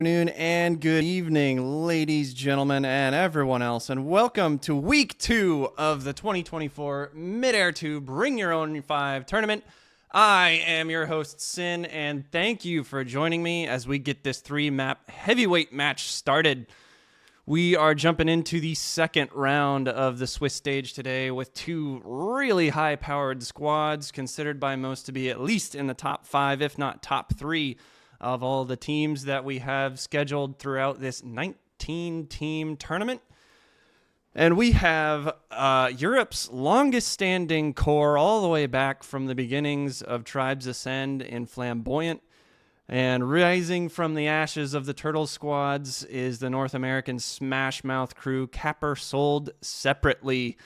Afternoon and good evening, ladies, gentlemen, and everyone else, and welcome to week 2 of the 2024 Midair 2 Bring Your Own 5 tournament. I am your host, Sin, and thank you for joining me as we get this 3-map heavyweight match started. We are jumping into the second round of the Swiss stage today with 2 really high-powered squads, considered by most to be at least in the top 5, if not top 3, of all the teams that we have scheduled throughout this 19-team tournament. And we have Europe's longest-standing core all the way back from the beginnings of Tribes Ascend in Flamboyant. And rising from the ashes of the Turtle squads is the North American Smash Mouth crew, Capper sold separately.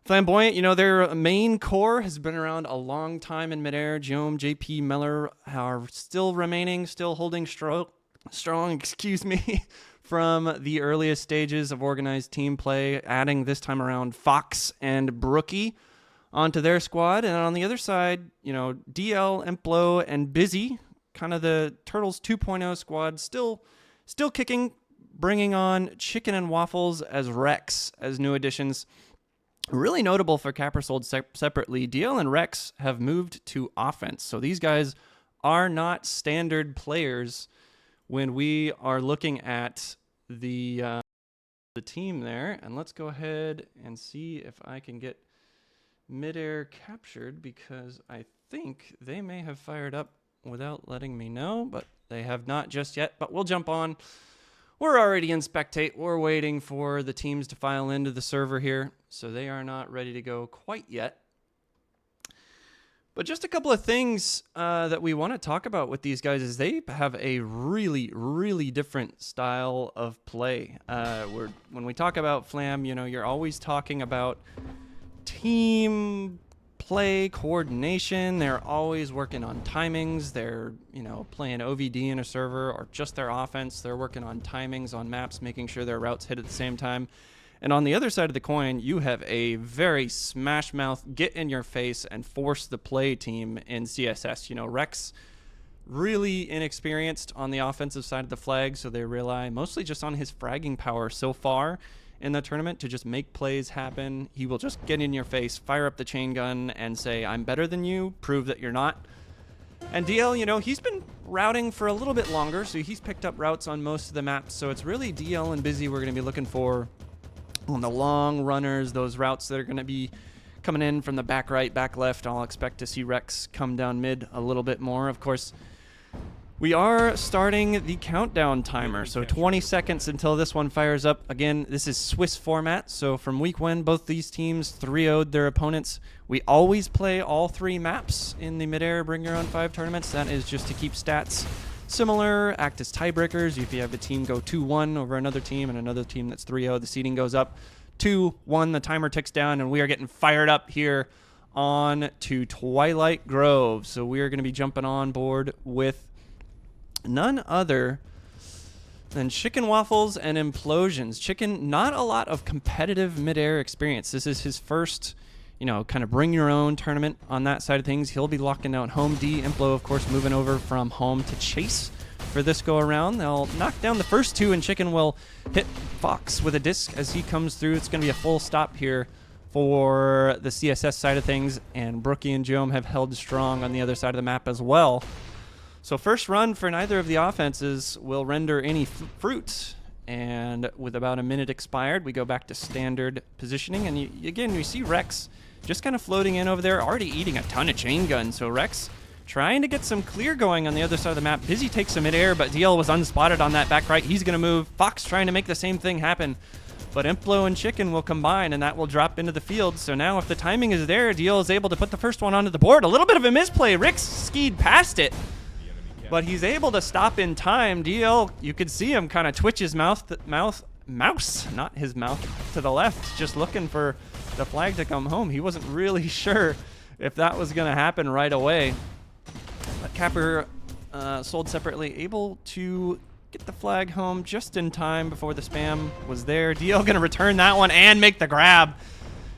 Flamboyant, their main core has been around a long time in Midair. Giohm, JP, Melur are still remaining, still holding strong, from the earliest stages of organized team play, adding this time around Fox and Brooky onto their squad. And on the other side, DL, Implo, and Bizzy, kind of the Turtles 2.0 squad, still kicking, bringing on chickenNwaffles as Rex as new additions. Really notable for Capper sold separately, DL and Rex have moved to offense. So these guys are not standard players when we are looking at the team there. And let's go ahead and see if I can get Midair captured, because I think they may have fired up without letting me know, but they have not just yet. But we'll jump on. We're already in spectate. We're waiting for the teams to file into the server here, so they are not ready to go quite yet. But just a couple of things that we want to talk about with these guys is they have a really, really different style of play. When we talk about Flam, you're always talking about team play, coordination. They're always working on timings. They're, playing OVD in a server or just their offense. They're working on timings on maps, making sure their routes hit at the same time. And on the other side of the coin, you have a very smash mouth, get in your face and force the play team in CSS. Rex, really inexperienced on the offensive side of the flag, so they rely mostly just on his fragging power so far in the tournament to just make plays happen. He will just get in your face, fire up the chain gun, and say, I'm better than you, prove that you're not. And DL, he's been routing for a little bit longer, so he's picked up routes on most of the maps. So it's really DL and Bizzy we're going to be looking for on the long runners, those routes that are going to be coming in from the back right, back left. I'll expect to see Rex come down mid a little bit more. Of course, we are starting the countdown timer, so 20 seconds until this one fires up. Again, this is Swiss format, so from week 1, both these teams 3-0'd their opponents. We always play all 3 maps in the Midair Bring Your Own 5 tournaments. That is just to keep stats similar, act as tiebreakers. If you have a team go 2-1 over another team and another team that's 3-0, the seeding goes up. 2-1, the timer ticks down, and we are getting fired up here on to Twilight Grove. So we are going to be jumping on board with none other than chickenNwaffles and Implosions. Chicken, not a lot of competitive Midair experience. This is his first, kind of bring your own tournament on that side of things. He'll be locking out home D. Implo, of course, moving over from home to chase for this go around. They'll knock down the first 2, and Chicken will hit Fox with a disc as he comes through. It's going to be a full stop here for the CSS side of things, and Brooky and Giohm have held strong on the other side of the map as well. So first run for neither of the offenses will render any fruit. And with about a minute expired, we go back to standard positioning. And you see Rex just kind of floating in over there, already eating a ton of chain guns. So Rex trying to get some clear going on the other side of the map. Bizzy takes some midair, but DL was unspotted on that back right. He's going to move. Fox trying to make the same thing happen. But Implo and Chicken will combine, and that will drop into the field. So now if the timing is there, DL is able to put the first one onto the board. A little bit of a misplay. Rex skied past it, but he's able to stop in time. DL, you could see him kind of twitch his mouse, not his mouth, to the left, just looking for the flag to come home. He wasn't really sure if that was going to happen right away. But Capper sold separately, able to get the flag home just in time before the spam was there. DL going to return that one and make the grab.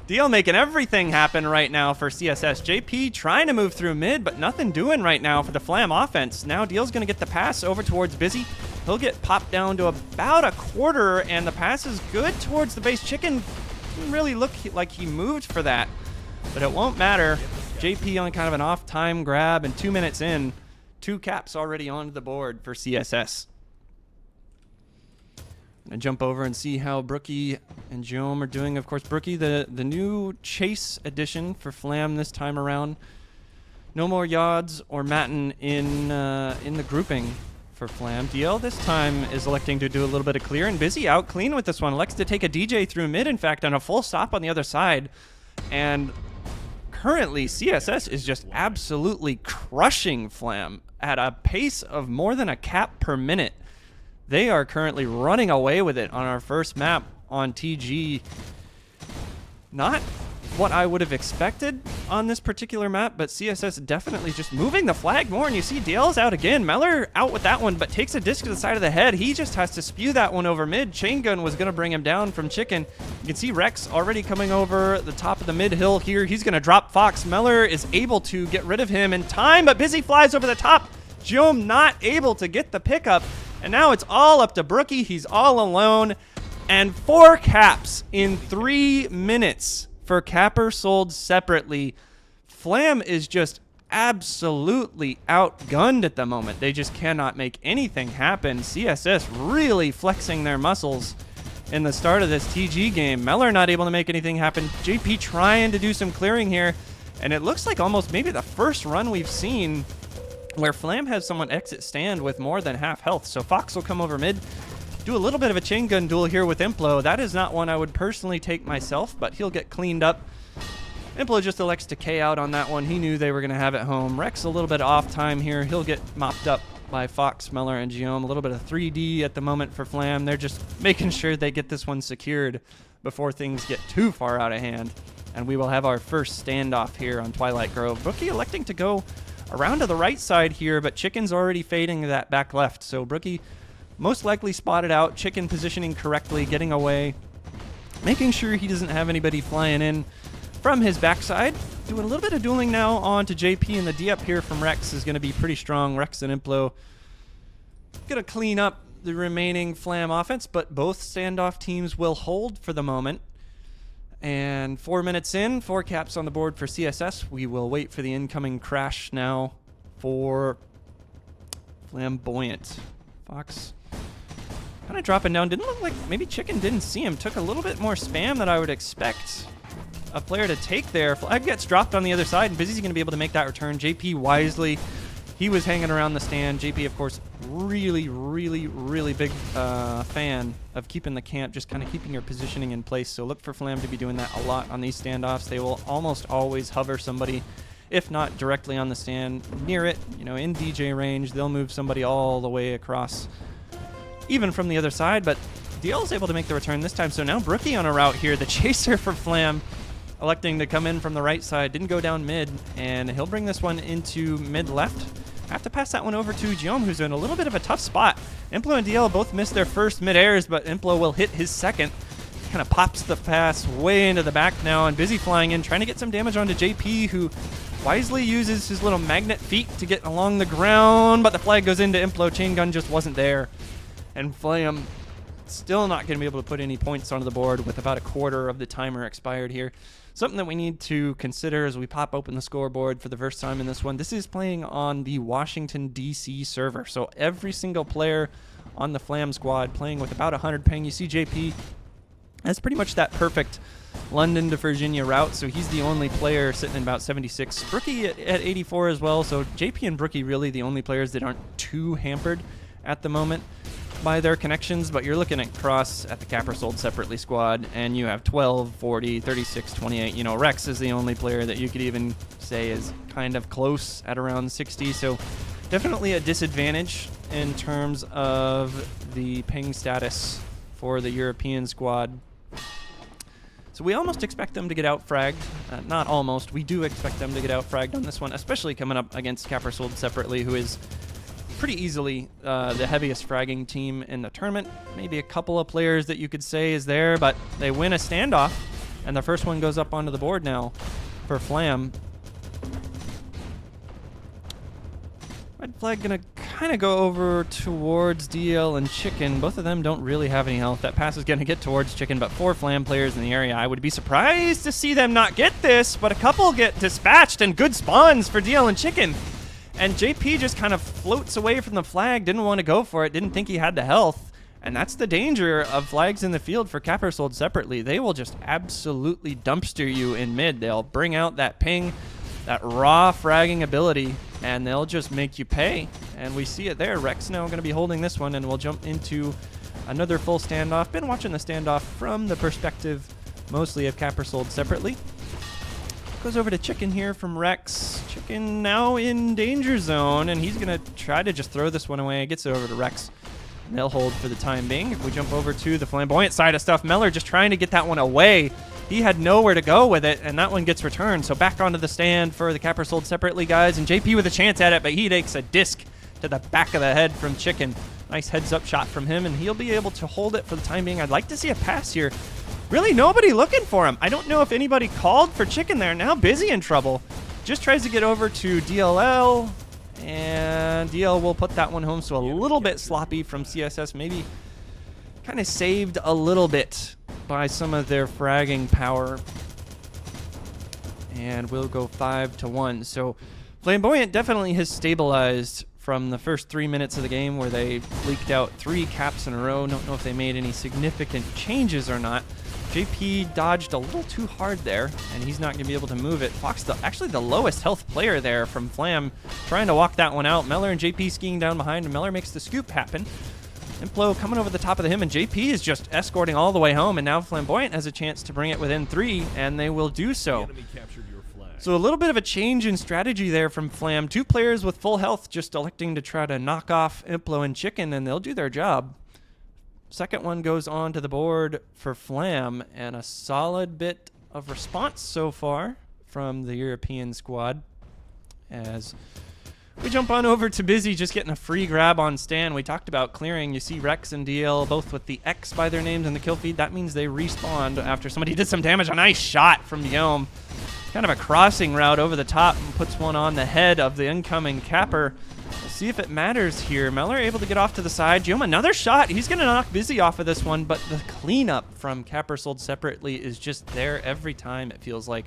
DL making everything happen right now for CSS. JP trying to move through mid, but nothing doing right now for the Flam offense. Now DL's going to get the pass over towards Bizzy. He'll get popped down to about a quarter, and the pass is good towards the base. Chicken didn't really look like he moved for that, but it won't matter. JP on kind of an off-time grab, and 2 minutes in, 2 caps already onto the board for CSS. I'm going to jump over and see how Brooky and Giohm are doing. Of course, Brooky, the new chase edition for Flam this time around. No more Yods or Matin in the grouping for Flam. DL this time is electing to do a little bit of clear, and Bizzy out clean with this one. Elects to take a DJ through mid, in fact, and a full stop on the other side. And currently, CSS is just absolutely crushing Flam at a pace of more than a cap per minute. They are currently running away with it on our first map on TG. Not what I would have expected on this particular map, but CSS definitely just moving the flag more, and you see DL's out again. Melur out with that one, but takes a disc to the side of the head. He just has to spew that one over mid. Chain gun was going to bring him down from Chicken. You can see Rex already coming over the top of the mid hill here. He's going to drop Fox. Melur is able to get rid of him in time, but Bizzy flies over the top. Giohm not able to get the pickup, and now it's all up to Brooky. He's all alone, and 4 caps in 3 minutes for Capper sold separately. Flam is just absolutely outgunned at the moment. They just cannot make anything happen. CSS really flexing their muscles in the start of this TG game. Melur not able to make anything happen. JP trying to do some clearing here, and it looks like almost maybe the first run we've seen where Flam has someone exit stand with more than half health. So Fox will come over mid, do a little bit of a chain gun duel here with Implo. That is not one I would personally take myself, but he'll get cleaned up. Implo just elects to K out on that one. He knew they were going to have it home. Rex a little bit off time here. He'll get mopped up by Fox, Melur, and Giohm. A little bit of 3D at the moment for Flam. They're just making sure they get this one secured before things get too far out of hand. And we will have our first standoff here on Twilight Grove. Brooky electing to go around to the right side here, but Chicken's already fading to that back left. So Brooky most likely spotted out. Chicken positioning correctly, getting away, making sure he doesn't have anybody flying in from his backside. Doing a little bit of dueling now on to JP, and the D up here from Rex is going to be pretty strong. Rex and Implo going to clean up the remaining Flam offense, but both standoff teams will hold for the moment. And 4 minutes in, 4 caps on the board for CSS. We will wait for the incoming crash now for Flamboyant. Fox kind of dropping down. Didn't look like maybe Chicken didn't see him. Took a little bit more spam than I would expect a player to take there. Flag gets dropped on the other side, and Bizzy's going to be able to make that return. JP wisely. He was hanging around the stand. JP, of course, really, really, really big fan of keeping the camp, just kind of keeping your positioning in place. So look for Flam to be doing that a lot on these standoffs. They will almost always hover somebody, if not directly on the stand, near it, you know, in DJ range. They'll move somebody all the way across, even from the other side. But DL is able to make the return this time. So now Brooky on a route here. The chaser for Flam electing to come in from the right side. Didn't go down mid, and he'll bring this one into mid left. Have to pass that one over to Giohm, who's in a little bit of a tough spot. Implo and DL both missed their first mid-airs, but Implo will hit his second. Kind of pops the pass way into the back now, and Bizzy flying in, trying to get some damage onto JP, who wisely uses his little magnet feet to get along the ground, but the flag goes into Implo. Chain gun just wasn't there, and Flam still not going to be able to put any points onto the board with about a quarter of the timer expired here. Something that we need to consider as we pop open the scoreboard for the first time in this one. This is playing on the Washington, D.C. server. So every single player on the Flam squad playing with about 100 ping. You see JP has pretty much that perfect London to Virginia route. So he's the only player sitting in about 76. Brooky at 84 as well. So JP and Brooky really the only players that aren't too hampered at the moment by their connections, but you're looking at Cross at the Capper sold separately squad, and you have 12, 40, 36, 28. You know, Rex is the only player that you could even say is kind of close at around 60, so definitely a disadvantage in terms of the ping status for the European squad. So we almost expect them to get out-fragged. Not almost. We do expect them to get out-fragged on this one, especially coming up against Capper sold separately, who is pretty easily the heaviest fragging team in the tournament. Maybe a couple of players that you could say is there, but they win a standoff, and the first one goes up onto the board now for Flam. Red flag gonna kind of go over towards DL and Chicken. Both of them don't really have any health. That pass is going to get towards Chicken, but 4 Flam players in the area. I would be surprised to see them not get this, but a couple get dispatched, and good spawns for DL and Chicken. And JP just kind of floats away from the flag, didn't want to go for it, didn't think he had the health. And that's the danger of flags in the field for Capper sold separately. They will just absolutely dumpster you in mid. They'll bring out that ping, that raw fragging ability, and they'll just make you pay. And we see it there. Rex now going to be holding this one, and we'll jump into another full standoff. Been watching the standoff from the perspective mostly of Capper sold separately. Goes over to Chicken here from Rex. Chicken now in danger zone, and he's going to try to just throw this one away. Gets it over to Rex. They'll hold for the time being. If we jump over to the Flamboyant side of stuff, Melur just trying to get that one away. He had nowhere to go with it, and that one gets returned. So back onto the stand for the Capper sold separately, guys. And JP with a chance at it, but he takes a disc to the back of the head from Chicken. Nice heads-up shot from him, and he'll be able to hold it for the time being. I'd like to see a pass here. Really nobody looking for him. I don't know if anybody called for Chicken there. Now Bizzy in trouble. Just tries to get over to DLL. And DL will put that one home, so a little bit sloppy from CSS. Maybe kind of saved a little bit by some of their fragging power. And we'll go 5-1. So Flamboyant definitely has stabilized from the first 3 minutes of the game where they leaked out 3 caps in a row. Don't know if they made any significant changes or not. JP dodged a little too hard there, and he's not going to be able to move it. Fox, actually the lowest health player there from Flam, trying to walk that one out. Melur and JP skiing down behind, and Melur makes the scoop happen. Implo coming over the top of him, and JP is just escorting all the way home, and now Flamboyant has a chance to bring it within 3, and they will do so. So a little bit of a change in strategy there from Flam. 2 players with full health just electing to try to knock off Implo and Chicken, and they'll do their job. Second one goes on to the board for Flam, and a solid bit of response so far from the European squad. As we jump on over to Bizzy, just getting a free grab on Stan. We talked about clearing. You see Rex and DL both with the X by their names in the kill feed. That means they respawned after somebody did some damage. A nice shot from Giohm. Kind of a crossing route over the top, and puts one on the head of the incoming Capper. We'll see if it matters here. Melur able to get off to the side. Giohm, another shot. He's going to knock Bizzy off of this one, but the cleanup from Capper sold separately is just there every time, it feels like.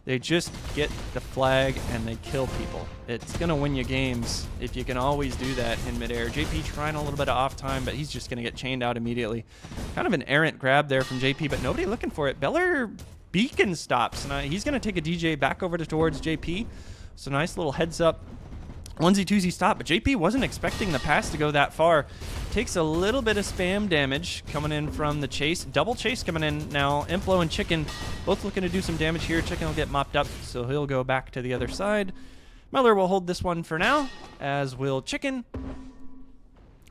They just get the flag and they kill people. It's going to win you games if you can always do that in midair. JP trying a little bit of off time, but he's just going to get chained out immediately. Kind of an errant grab there from JP, but nobody looking for it. Melur beacon stops, and he's going to take a DJ back over towards JP. So nice little heads up. Onesie-twosie stop, but JP wasn't expecting the pass to go that far. Takes a little bit of spam damage coming in from the chase. Double chase coming in now. Implo and Chicken both looking to do some damage here. Chicken will get mopped up, so he'll go back to the other side. Melur will hold this one for now, as will Chicken.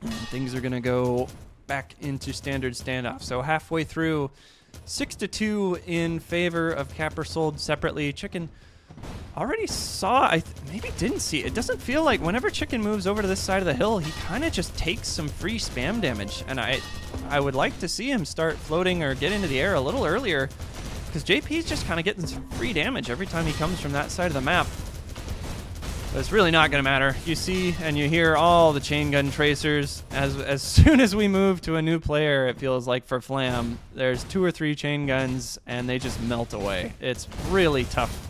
And things are going to go back into standard standoff. So halfway through, 6-2 in favor of Capper sold separately. Chicken already saw, maybe didn't see. It doesn't feel like whenever Chicken moves over to this side of the hill, he kind of just takes some free spam damage. And I would like to see him start floating or get into the air a little earlier, because JP's just kind of getting some free damage every time he comes from that side of the map. But it's really not going to matter. You see and you hear all the chain gun tracers. As soon as we move to a new player, it feels like for Flam, there's 2 or 3 chain guns and they just melt away. It's really tough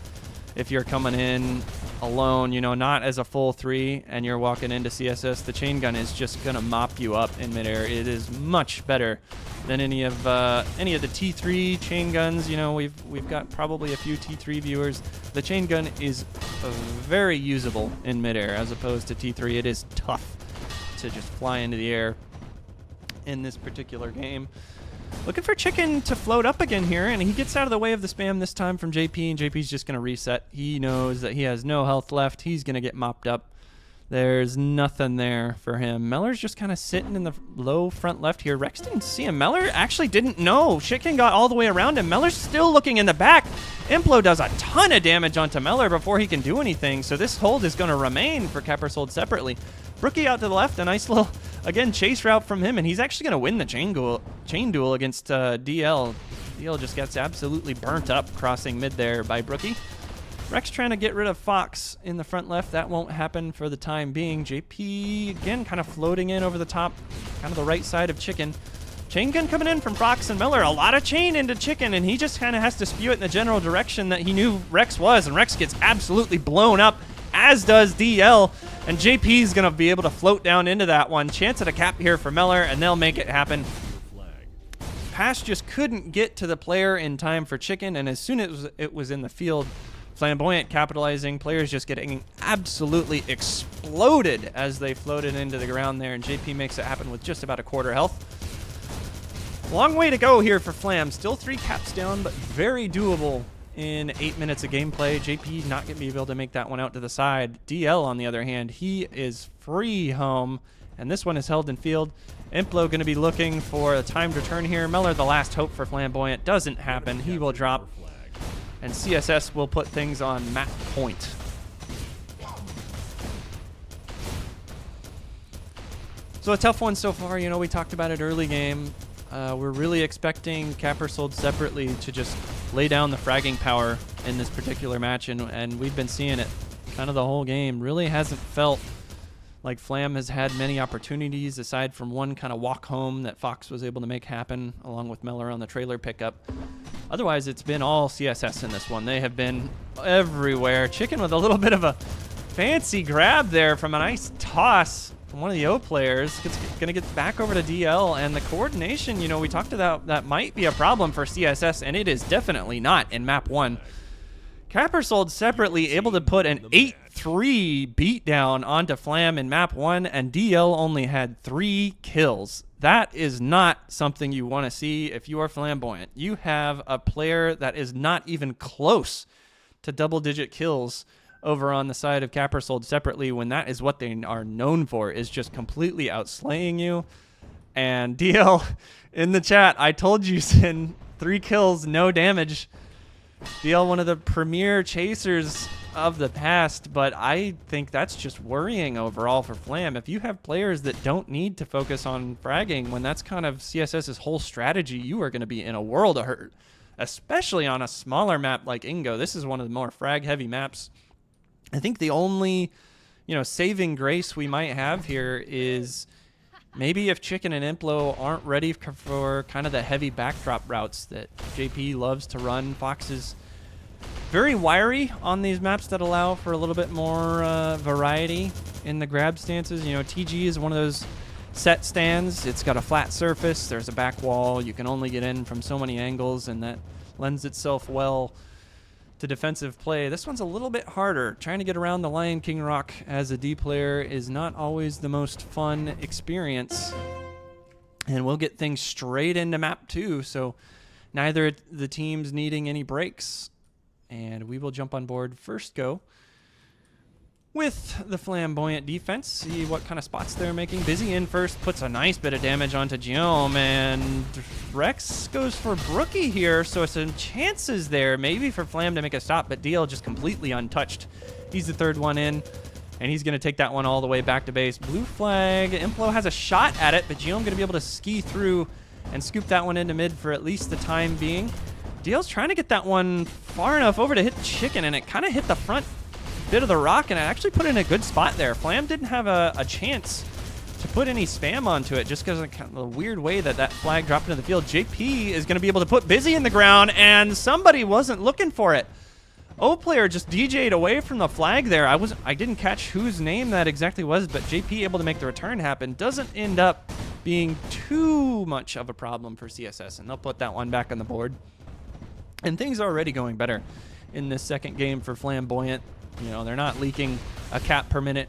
if you're coming in alone, you know, not as a full 3 and you're walking into CSS. The chain gun is just going to mop you up in midair. It is much better than any of the T3 chain guns. You know, we've got probably a few T3 viewers. The chain gun is very usable in midair as opposed to T3. It is tough to just fly into the air in this particular game. Looking for Chicken to float up again here, and he gets out of the way of the spam this time from JP, and JP's just going to reset. He knows that he has no health left. He's going to get mopped up. There's nothing there for him. Melur's just kind of sitting in the low front left here. Rex didn't see him. Melur actually didn't know. Chicken got all the way around him. Melur's still looking in the back. Implo does a ton of damage onto Melur before he can do anything, so this hold is going to remain for Capper sold separately. Brooky out to the left, a nice little, again, chase route from him, and he's actually going to win the chain duel against DL. DL just gets absolutely burnt up crossing mid there by Brooky. Rex trying to get rid of Fox in the front left. That won't happen for the time being. JP, again, kind of floating in over the top, kind of the right side of Chicken. Chain gun coming in from Fox and Melur. A lot of chain into Chicken, and he just kind of has to spew it in the general direction that he knew Rex was, and Rex gets absolutely blown up, as does DL, and JP is going to be able to float down into that one. Chance at a cap here for Melur, and they'll make it happen. Pass just couldn't get to the player in time for Chicken, and as soon as it was in the field, Flamboyant capitalizing, players just getting absolutely exploded as they floated into the ground there, and JP makes it happen with just about a quarter health. Long way to go here for Flam. Still 3 caps down, but very doable in 8 minutes of gameplay. JP not going to be able to make that one out to the side. DL, on the other hand, he is free home, and this one is held in field. Implo going to be looking for a timed return here. Melur, the last hope for Flamboyant, doesn't happen. He will drop, and CSS will put things on map point. So a tough one so far. You know, we talked about it early game. We're really expecting Capper sold separately to just lay down the fragging power in this particular match, and we've been seeing it kind of the whole game. Really hasn't felt like Flam has had many opportunities aside from one kind of walk home that Fox was able to make happen along with Melur on the trailer pickup. Otherwise, it's been all CSS in this one. They have been everywhere. Chicken with a little bit of a fancy grab there from a nice toss from one of the O players. It's going to get back over to DL, and the coordination, you know, we talked about that might be a problem for CSS, and it is definitely not in map 1. Capper sold separately, able to put an 8-3 beatdown onto Flam in map 1, and DL only had 3 kills. That is not something you want to see if you are Flamboyant. You have a player that is not even close to double-digit kills over on the side of Capper sold separately, when that is what they are known for, is just completely outslaying you. And DL in the chat, I told you, Sin, 3 kills, no damage. DL, one of the premier chasers of the past, but I think that's just worrying overall for Flam. If you have players that don't need to focus on fragging, when that's kind of CSS's whole strategy, you are going to be in a world of hurt, especially on a smaller map like Ingo. This is one of the more frag-heavy maps. I think the only, you know, saving grace we might have here is maybe if Chicken and Implo aren't ready for kind of the heavy backdrop routes that JP loves to run. Fox is very wiry on these maps that allow for a little bit more variety in the grab stances. You know, TG is one of those set stands. It's got a flat surface. There's a back wall. You can only get in from so many angles, and that lends itself well to defensive play. This one's a little bit harder. Trying to get around the Lion King Rock as a D player is not always the most fun experience. And we'll get things straight into map 2, so neither the teams needing any breaks. And we will jump on board first go with the Flamboyant defense, see what kind of spots they're making. Bizzy in first, puts a nice bit of damage onto Giohm, and Rex goes for Brooky here, so some chances there maybe for Flam to make a stop, but DL just completely untouched. He's the third one in, and he's going to take that one all the way back to base. Blue flag, Implo has a shot at it, but Giohm going to be able to ski through and scoop that one into mid for at least the time being. DL's trying to get that one far enough over to hit Chicken, and it kind of hit the front bit of the rock, and it actually put in a good spot there. Flam didn't have a chance to put any spam onto it just because of kind of the weird way that that flag dropped into the field. JP is going to be able to put Bizzy in the ground, and somebody wasn't looking for it. O player just DJ'd away from the flag there. I didn't catch whose name that exactly was, but JP able to make the return happen. Doesn't end up being too much of a problem for CSS, and they'll put that one back on the board. And things are already going better in this second game for Flamboyant. You know, they're not leaking a cap per minute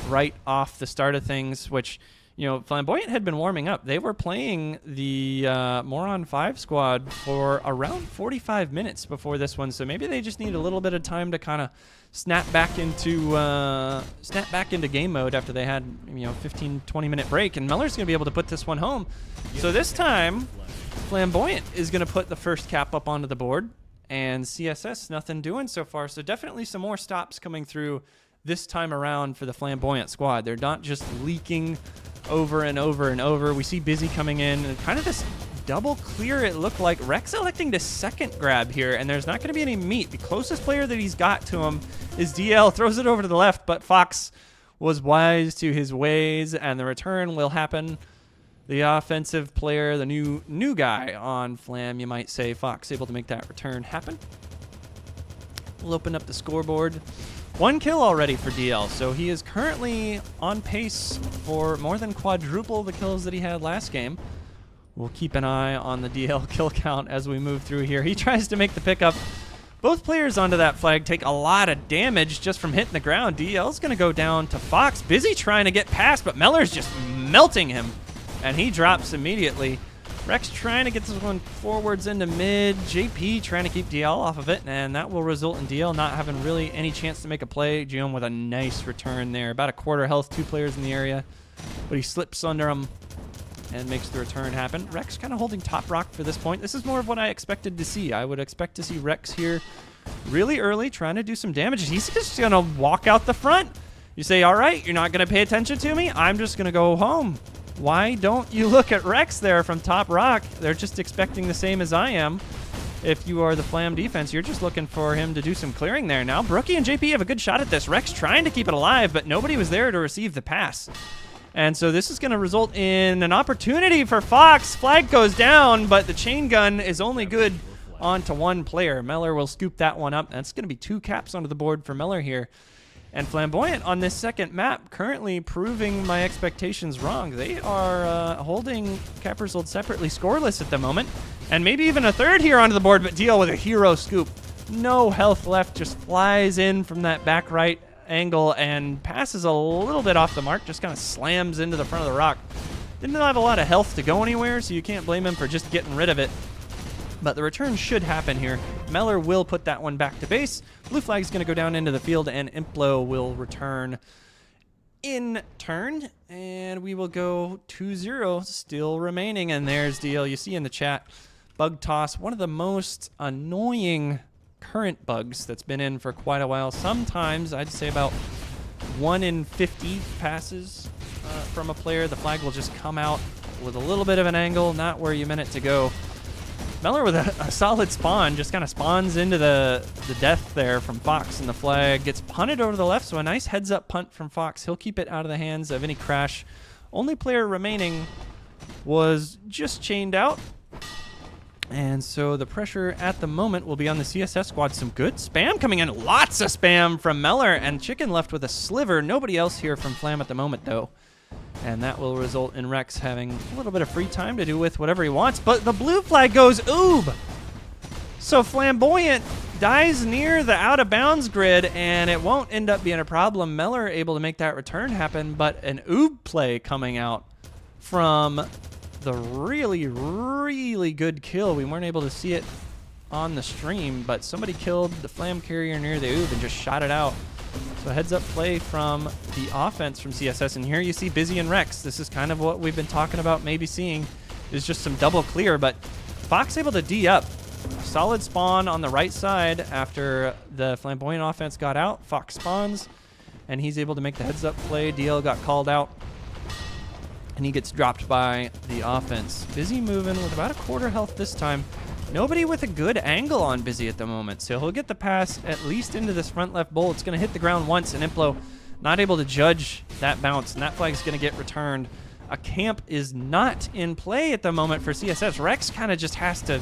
right off the start of things, which, you know, Flamboyant had been warming up. They were playing the Moron 5 squad for around 45 minutes before this one, so maybe they just need a little bit of time to kind of snap back into game mode after they had, you know, 15-20 minute break, and Melur's going to be able to put this one home. So this time, Flamboyant is going to put the first cap up onto the board, and CSS, nothing doing so far. So definitely some more stops coming through this time around for the Flamboyant squad. They're not just leaking over and over and over. We see Bizzy coming in, and kind of this double clear, it looked like. Rex electing to second grab here, and there's not going to be any meat. The closest player that he's got to him is DL. Throws it over to the left, but Fox was wise to his ways, and the return will happen. The offensive player, the new guy on Flam, you might say, Fox, able to make that return happen. We'll open up the scoreboard. 1 kill already for DL, so he is currently on pace for more than quadruple the kills that he had last game. We'll keep an eye on the DL kill count as we move through here. He tries to make the pickup. Both players onto that flag take a lot of damage just from hitting the ground. DL's going to go down to Fox. Bizzy trying to get past, but Melur's just melting him, and he drops immediately. Rex trying to get this one forwards into mid. JP trying to keep DL off of it, and that will result in DL not having really any chance to make a play. Giohm with a nice return there. About a quarter health, 2 players in the area, but he slips under him and makes the return happen. Rex kind of holding top rock for this point. This is more of what I expected to see. I would expect to see Rex here really early, trying to do some damage. He's just going to walk out the front. You say, all right, you're not going to pay attention to me? I'm just going to go home. Why don't you look at Rex there from top rock? They're just expecting the same as I am. If you are the Flam defense, you're just looking for him to do some clearing there. Now Brooky and JP have a good shot at this. Rex trying to keep it alive, but nobody was there to receive the pass. And so this is going to result in an opportunity for Fox. Flag goes down, but the chain gun is only good onto 1 player. Melur will scoop that one up. That's going to be 2 caps onto the board for Melur here. And Flamboyant on this second map currently proving my expectations wrong. They are holding cappers hold separately scoreless at the moment. And maybe even a third here onto the board, but deal with a hero scoop. No health left, just flies in from that back right angle and passes a little bit off the mark, just kind of slams into the front of the rock. Didn't have a lot of health to go anywhere, so you can't blame him for just getting rid of it. But the return should happen here. Melur will put that one back to base. Blue flag's going to go down into the field, and Implo will return in turn. And we will go 2-0 still remaining. And there's DL. You see in the chat, bug toss, one of the most annoying current bugs that's been in for quite a while. Sometimes, I'd say about 1 in 50 passes from a player, the flag will just come out with a little bit of an angle, not where you meant it to go. Melur with a solid spawn, just kind of spawns into the death there from Fox, and the flag gets punted over to the left, so a nice heads-up punt from Fox. He'll keep it out of the hands of any crash. Only player remaining was just chained out, and so the pressure at the moment will be on the CSS squad. Some good spam coming in. Lots of spam from Melur, and Chicken left with a sliver. Nobody else here from Flam at the moment, though. And that will result in Rex having a little bit of free time to do with whatever he wants. But the blue flag goes oob. So Flamboyant dies near the out-of-bounds grid, and it won't end up being a problem. Melur able to make that return happen, but an oob play coming out from the really, really good kill. We weren't able to see it on the stream, but somebody killed the Flam carrier near the oob and just shot it out. So heads up play from the offense from CSS, and here you see Bizzy and Rex. This is kind of what we've been talking about maybe seeing, is just some double clear, but Fox able to D up. Solid spawn on the right side after the Flamboyant offense got out. Fox spawns, and he's able to make the heads up play. DL got called out, and he gets dropped by the offense. Bizzy moving with about a quarter health this time. Nobody with a good angle on Bizzy at the moment, so he'll get the pass at least into this front left bowl. It's going to hit the ground once, and Implo not able to judge that bounce, and that flag's going to get returned. A camp is not in play at the moment for CSS. Rex kind of just has to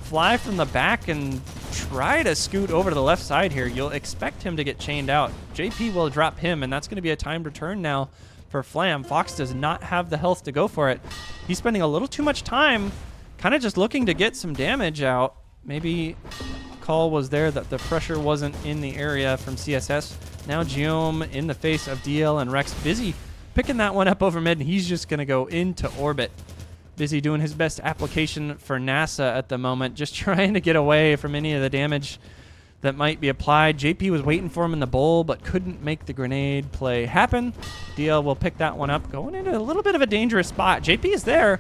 fly from the back and try to scoot over to the left side here. You'll expect him to get chained out. JP will drop him, and that's going to be a timed return now for Flam. Fox does not have the health to go for it. He's spending a little too much time kind of just looking to get some damage out. Maybe call was there that the pressure wasn't in the area from CSS. Now Giohm in the face of DL and Rex. Bizzy picking that one up over mid, and he's just going to go into orbit. Bizzy doing his best application for NASA at the moment, just trying to get away from any of the damage that might be applied. JP was waiting for him in the bowl, but couldn't make the grenade play happen. DL will pick that one up, going into a little bit of a dangerous spot. JP is there,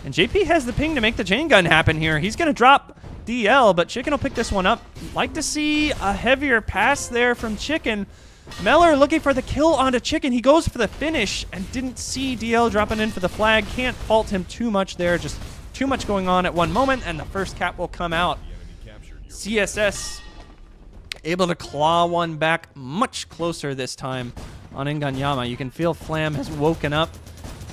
and JP has the ping to make the chain gun happen here. He's going to drop DL, but Chicken will pick this one up. Like to see a heavier pass there from Chicken. Melur looking for the kill onto Chicken. He goes for the finish and didn't see DL dropping in for the flag. Can't fault him too much there. Just too much going on at one moment, and the first cap will come out. CSS able to claw one back much closer this time on Ingonyama. You can feel Flam has woken up.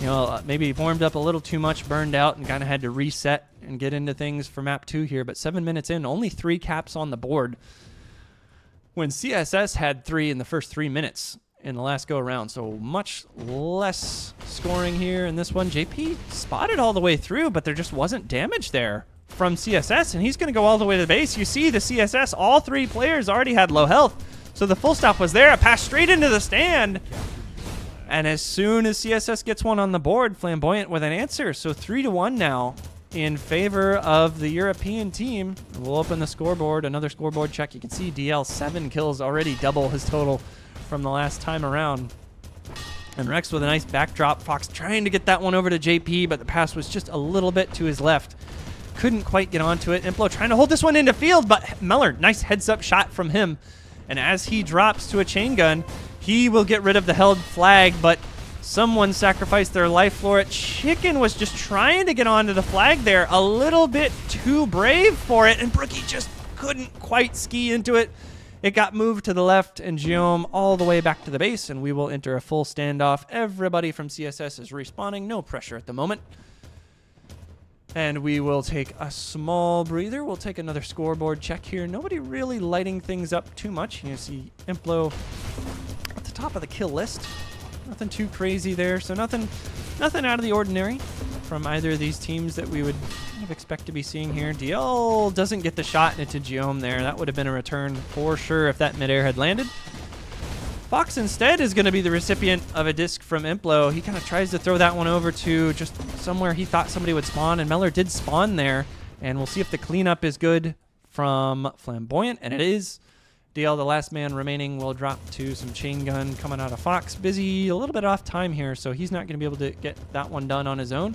You know, maybe warmed up a little too much, burned out, and kind of had to reset and get into things for map 2 here. But 7 minutes in, only 3 caps on the board, when CSS had 3 in the first 3 minutes in the last go-around. So much less scoring here in this one. JP spotted all the way through, but there just wasn't damage there from CSS, and he's going to go all the way to the base. You see the CSS, all 3 players already had low health, so the full stop was there. A pass straight into the stand. And as soon as CSS gets one on the board, Flamboyant with an answer. So 3-1 now in favor of the European team. We'll open the scoreboard, another scoreboard check. You can see DL 7 kills, already double his total from the last time around. And Rex with a nice backdrop. Fox trying to get that one over to JP, but the pass was just a little bit to his left. Couldn't quite get onto it. Implo trying to hold this one into field, but Melur, nice heads-up shot from him. And as he drops to a chain gun, he will get rid of the held flag, but someone sacrificed their life for it. Chicken was just trying to get onto the flag there, a little bit too brave for it, and Brooky just couldn't quite ski into it. It got moved to the left, and Giohm all the way back to the base, and we will enter a full standoff. Everybody from CSS is respawning, no pressure at the moment. And we will take a small breather. We'll take another scoreboard check here. Nobody really lighting things up too much. You see Implo at the top of the kill list. Nothing too crazy there. So nothing out of the ordinary from either of these teams that we would kind of expect to be seeing here. DL doesn't get the shot into Giohm there. That would have been a return for sure if that midair had landed. Fox instead is going to be the recipient of a disc from Implo. He kind of tries to throw that one over to just somewhere he thought somebody would spawn, and Melur did spawn there. And we'll see if the cleanup is good from Flamboyant, and it is. DL, the last man remaining, will drop to some chain gun coming out of Fox. Bizzy a little bit off time here, so he's not going to be able to get that one done on his own.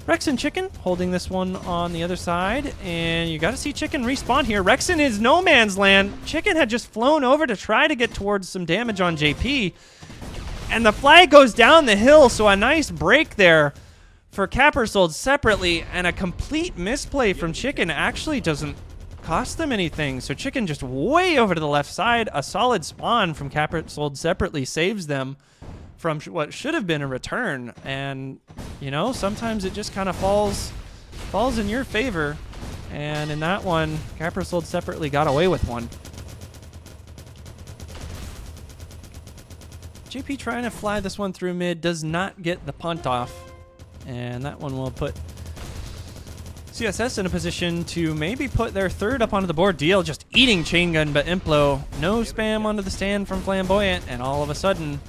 Rex and Chicken holding this one on the other side, and you got to see Chicken respawn here. Rex in his no man's land. Chicken had just flown over to try to get towards some damage on JP, and the flag goes down the hill, so a nice break there for Capper sold separately, and a complete misplay from Chicken actually doesn't cost them anything. So Chicken just way over to the left side. A solid spawn from Capper sold separately saves them from what should have been a return. And, you know, sometimes it just kind of falls in your favor. And in that one, Capper sold separately got away with one. JP trying to fly this one through mid, does not get the punt off. And that one will put CSS in a position to maybe put their third up onto the board. DL just eating chain gun, but Implo, no spam onto the stand from Flamboyant, and all of a sudden,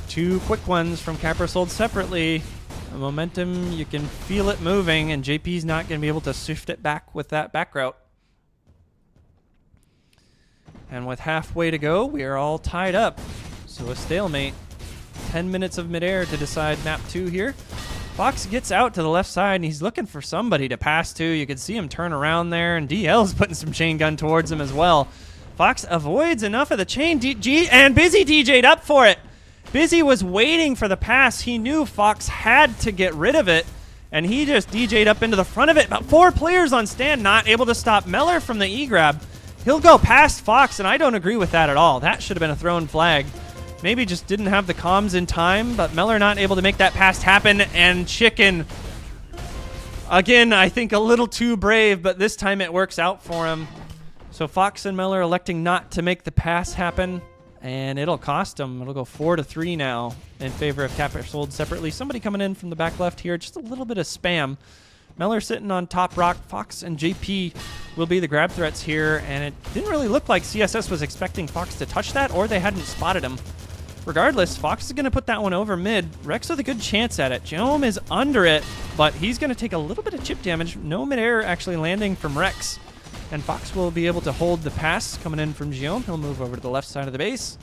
2 quick ones from Capper sold separately. The momentum, you can feel it moving, and JP's not going to be able to shift it back with that back route. And with halfway to go, we are all tied up. So a stalemate. 10 minutes of midair to decide map 2 here. Fox gets out to the left side, and he's looking for somebody to pass to. You can see him turn around there, and DL's putting some chain gun towards him as well. Fox avoids enough of the chain, and Bizzy DJ'd up for it. Bizzy was waiting for the pass. He knew Fox had to get rid of it, and he just DJ'd up into the front of it. About 4 players on stand, not able to stop Melur from the E-grab. He'll go past Fox, and I don't agree with that at all. That should have been a thrown flag. Maybe just didn't have the comms in time, but Melur not able to make that pass happen, and Chicken, again, I think a little too brave, but this time it works out for him. So Fox and Melur electing not to make the pass happen, and it'll cost them. It'll go 4-3 now in favor of Capper sold separately. Somebody coming in from the back left here, just a little bit of spam. Melur sitting on top rock. Fox and JP will be the grab threats here, and it didn't really look like CSS was expecting Fox to touch that, or they hadn't spotted him. Regardless, Fox is going to put that one over mid. Rex with a good chance at it. Giohm is under it, but he's going to take a little bit of chip damage. No midair actually landing from Rex. And Fox will be able to hold the pass coming in from Giohm. He'll move over to the left side of the base.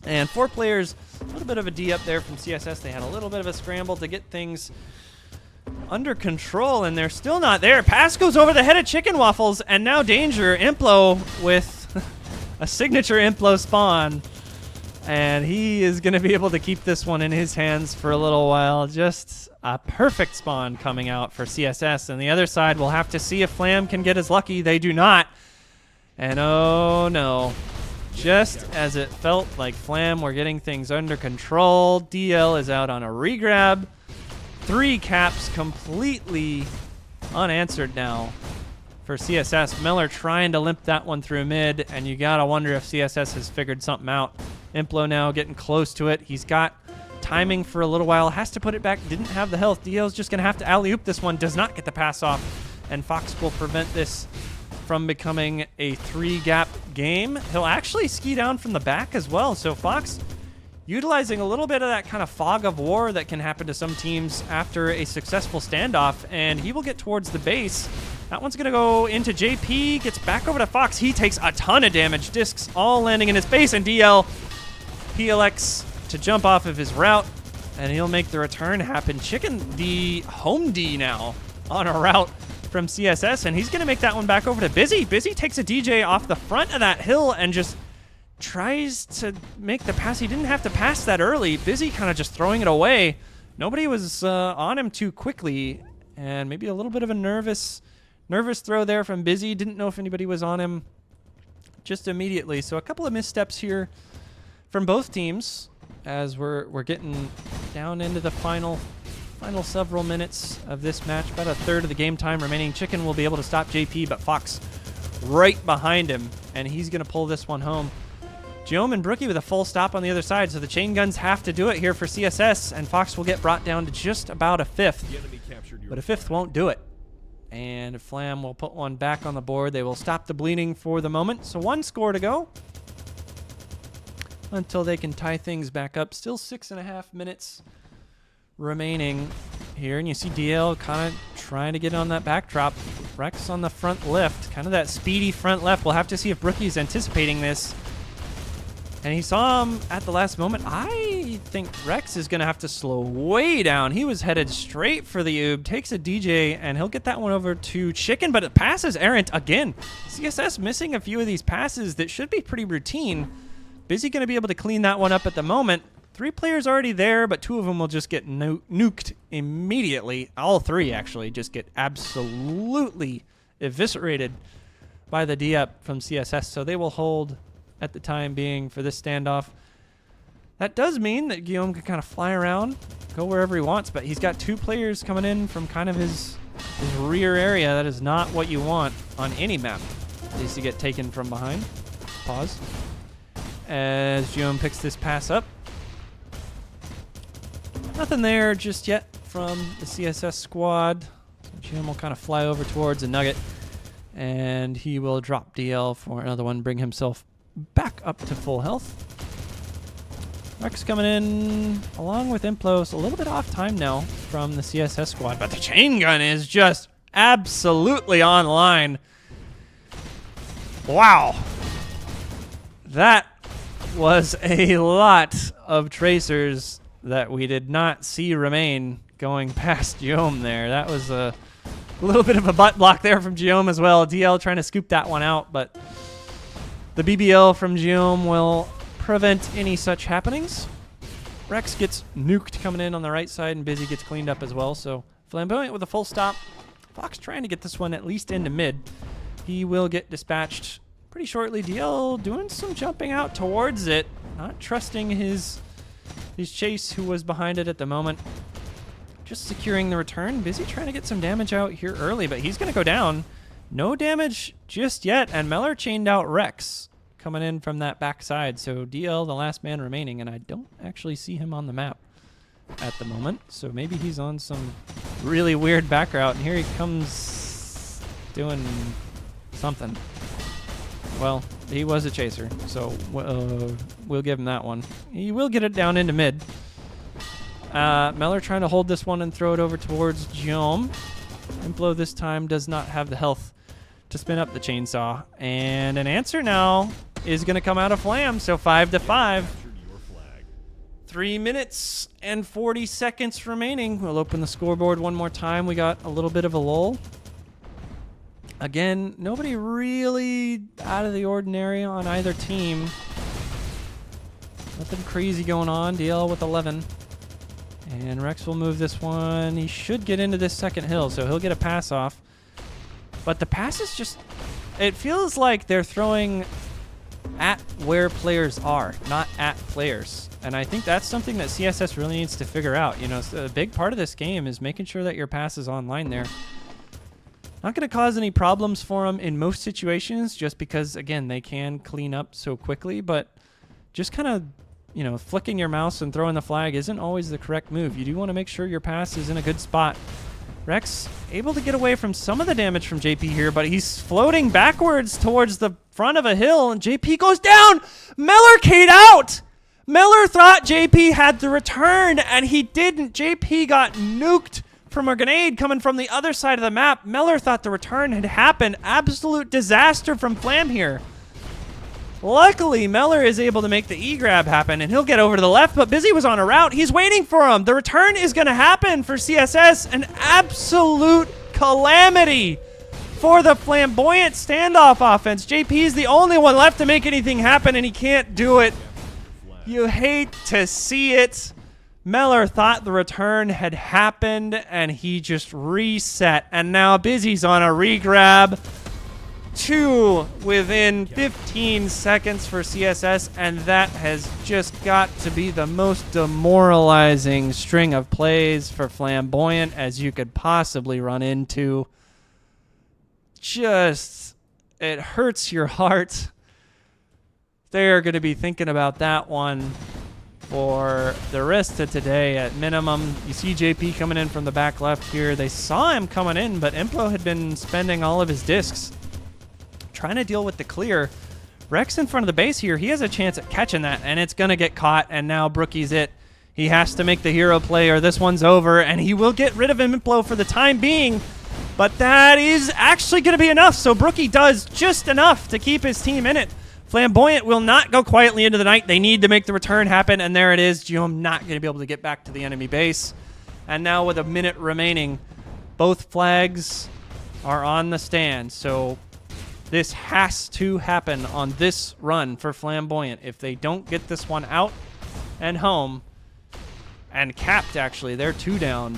And 4 players, a little bit of a D up there from CSS. They had a little bit of a scramble to get things under control, and they're still not there. Pass goes over the head of chickenNwaffles, and now danger. Implo with a signature Implo spawn. And he is going to be able to keep this one in his hands for a little while. Just a perfect spawn coming out for CSS. And the other side, we'll have to see if Flam can get as lucky. They do not. And oh no. Just as it felt like Flam were getting things under control, DL is out on a regrab. 3 caps completely unanswered now for CSS. Melur trying to limp that one through mid, and you gotta wonder if CSS has figured something out. Implo now getting close to it. He's got timing for a little while, has to put it back, didn't have the health. DL's just gonna have to alley-oop this one, does not get the pass off, and Fox will prevent this from becoming a 3-gap game. He'll actually ski down from the back as well, so Fox utilizing a little bit of that kind of fog of war that can happen to some teams after a successful standoff, and he will get towards the base. That one's going to go into JP, gets back over to Fox. He takes a ton of damage, discs all landing in his base, and DL, he elects to jump off of his route, and he'll make the return happen. Chicken, the home D now on a route from CSS, and he's going to make that one back over to Bizzy. Bizzy takes a DJ off the front of that hill and just tries to make the pass. He didn't have to pass that early. Bizzy kind of just throwing it away. Nobody was on him too quickly, and maybe a little bit of a nervous throw there from Bizzy. Didn't know if anybody was on him just immediately. So a couple of missteps here from both teams as we're getting down into the final several minutes of this match. About a third of the game time remaining. Chicken will be able to stop JP, but Fox right behind him, and he's going to pull this one home. Giohm and Brooky with a full stop on the other side, so the chain guns have to do it here for CSS, and Fox will get brought down to just about a 5th. But a 5th won't do it. And Flam will put one back on the board. They will stop the bleeding for the moment. So 1 score to go until they can tie things back up. Still 6.5 minutes remaining here. And you see DL kind of trying to get on that backdrop. Rex on the front left, kind of that speedy front left. We'll have to see if Brooky's anticipating this. And he saw him at the last moment. I think Rex is going to have to slow way down. He was headed straight for the oob. Takes a DJ, and he'll get that one over to Chicken, but it passes errant again. CSS missing a few of these passes that should be pretty routine. Bizzy going to be able to clean that one up at the moment. 3 players already there, but 2 of them will just get nuked immediately. All 3, actually, just get absolutely eviscerated by the D-up from CSS, so they will hold at the time being for this standoff. That does mean that Giohm can kind of fly around, go wherever he wants, but he's got 2 players coming in from kind of his rear area. That is not what you want on any map, at least to get taken from behind. Pause. As Giohm picks this pass up. Nothing there just yet from the CSS squad. So Giohm will kind of fly over towards a nugget, and he will drop DL for another one, bring himself back up to full health. Rex coming in along with Implos. A little bit off time now from the CSS squad, but the chain gun is just absolutely online. Wow. That was a lot of tracers that we did not see remain going past Giohm there. That was a little bit of a butt block there from Giohm as well. DL trying to scoop that one out, but the BBL from Giohm will prevent any such happenings. Rex gets nuked coming in on the right side, and Bizzy gets cleaned up as well. So Flamboyant with a full stop. Fox trying to get this one at least into mid. He will get dispatched pretty shortly. DL doing some jumping out towards it, not trusting his chase who was behind it at the moment. Just securing the return. Bizzy trying to get some damage out here early, but he's going to go down. No damage just yet, and Melur chained out Rex coming in from that backside. So DL, the last man remaining, and I don't actually see him on the map at the moment. So maybe he's on some really weird back route, and here he comes doing something. Well, he was a chaser, so we'll give him that one. He will get it down into mid. Melur trying to hold this one and throw it over towards Giohm. Implo this time does not have the health to spin up the chainsaw. And an answer now is going to come out of Flam, so 5-5. 3 minutes and 40 seconds remaining. We'll open the scoreboard one more time. We got a little bit of a lull. Again, nobody really out of the ordinary on either team. Nothing crazy going on. DL with 11. And Rex will move this one. He should get into this second hill, so he'll get a pass off. But the pass is just... It feels like they're throwing at where players are, not at players. And I think that's something that CSS really needs to figure out. You know, a big part of this game is making sure that your pass is online there. Not going to cause any problems for them in most situations, just because, again, they can clean up so quickly. But just kind of, you know, flicking your mouse and throwing the flag isn't always the correct move. You do want to make sure your pass is in a good spot. Rex able to get away from some of the damage from JP here, but he's floating backwards towards the front of a hill, and JP goes down! Melur K'd out! Melur thought JP had the return, and he didn't. JP got nuked from a grenade coming from the other side of the map. Melur thought the return had happened. Absolute disaster from Flam here. Luckily, Melur is able to make the E-grab happen, and he'll get over to the left, but bizzy was on a route. He's waiting for him. The return is going to happen for CSS. An absolute calamity for the Flamboyant standoff offense. JP is the only one left to make anything happen, and he can't do it. You hate to see it. Melur thought the return had happened, and he just reset. And now bizzy's on a re-grab. 2 within 15 seconds for CSS, and that has just got to be the most demoralizing string of plays for Flamboyant as you could possibly run into. Just, it hurts your heart. They're going to be thinking about that one for the rest of today at minimum. You see JP coming in from the back left here. They saw him coming in, but Implo had been spending all of his discs trying to deal with the clear. Rex in front of the base here, he has a chance at catching that, and it's going to get caught, and now Brooky's it. He has to make the hero play or this one's over, and he will get rid of Implo for the time being, but that is actually going to be enough, so Brooky does just enough to keep his team in it. Flamboyant will not go quietly into the night. They need to make the return happen, and there it is. Giohm not going to be able to get back to the enemy base. And now with a minute remaining, both flags are on the stand, so this has to happen on this run for Flamboyant. If they don't get this one out and home, and capped actually, they're 2 down,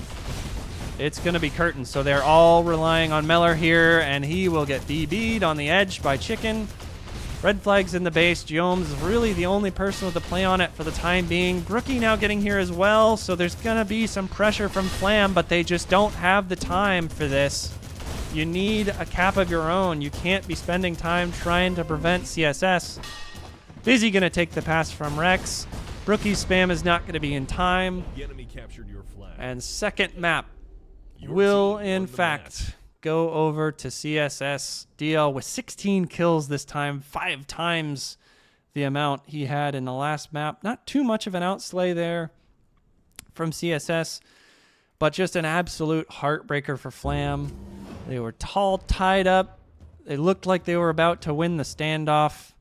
it's going to be curtain. So they're all relying on Melur here, and he will get BB'd on the edge by Chicken. Red flag's in the base. Giohm's really the only person with the play on it for the time being. Brooky now getting here as well, so there's going to be some pressure from Flam, but they just don't have the time for this. You need a cap of your own. You can't be spending time trying to prevent CSS. bizzy going to take the pass from Rex. Brooky's spam is not going to be in time. The enemy captured your flag. And second map will, in fact, go over to CSS. DL with 16 kills this time, 5 times the amount he had in the last map. Not too much of an outslay there from CSS, but just an absolute heartbreaker for Flam. They were tall, tied up. They looked like they were about to win the standoff.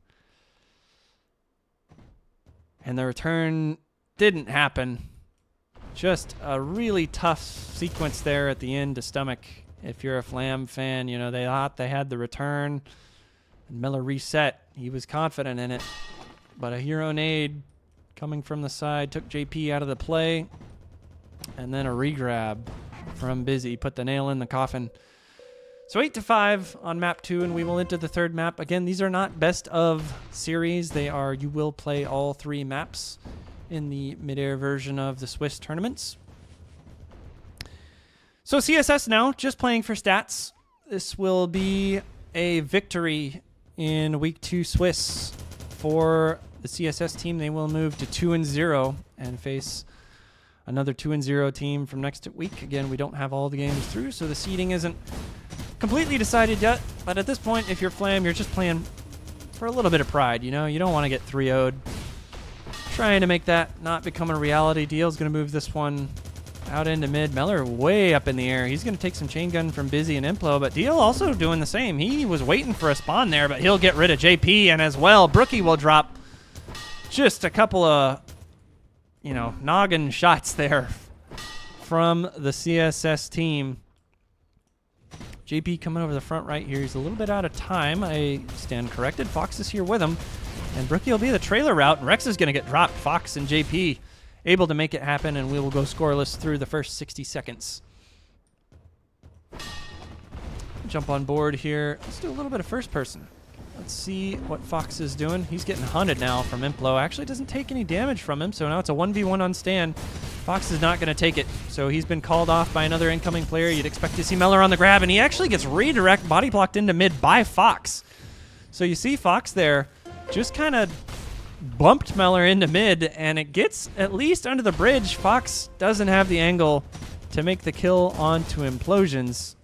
And the return didn't happen. Just a really tough sequence there at the end to stomach. If you're a Flam fan, you know, they thought they had the return. And Melur reset. He was confident in it. But a hero nade coming from the side took JP out of the play. And then a re-grab from bizzy. Put the nail in the coffin. So 8-5 on map 2, and we will enter the third map. Again, these are not best of series. They are, you will play all 3 maps in the Midair version of the Swiss tournaments. So CSS now, just playing for stats. This will be a victory in week 2 Swiss for the CSS team. They will move to 2-0 and face another 2-0 team from next week. Again, we don't have all the games through, so the seeding isn't completely decided yet, but at this point, if you're Flam, you're just playing for a little bit of pride, you know? You don't want to get 3-0'd. Trying to make that not become a reality. DL's going to move this one out into mid. Melur way up in the air. He's going to take some chain gun from bizzy and Implo, but DL also doing the same. He was waiting for a spawn there, but he'll get rid of JP, and as well, Brooky will drop just a couple of, you know, noggin shots there from the CSS team. JP coming over the front right here. He's a little bit out of time. I stand corrected. Fox is here with him. And Brooky will be the trailer route, and Rex is going to get dropped. Fox and JP able to make it happen, and we will go scoreless through the first 60 seconds. Jump on board here. Let's do a little bit of first person. Let's see what Fox is doing. He's getting hunted now from Implo. Actually doesn't take any damage from him, so now it's a 1v1 on stand. Fox is not going to take it, so he's been called off by another incoming player. You'd expect to see Melur on the grab, and he actually gets redirect body blocked into mid by Fox. So you see Fox there just kind of bumped Melur into mid, and it gets at least under the bridge. Fox doesn't have the angle to make the kill onto Implosions,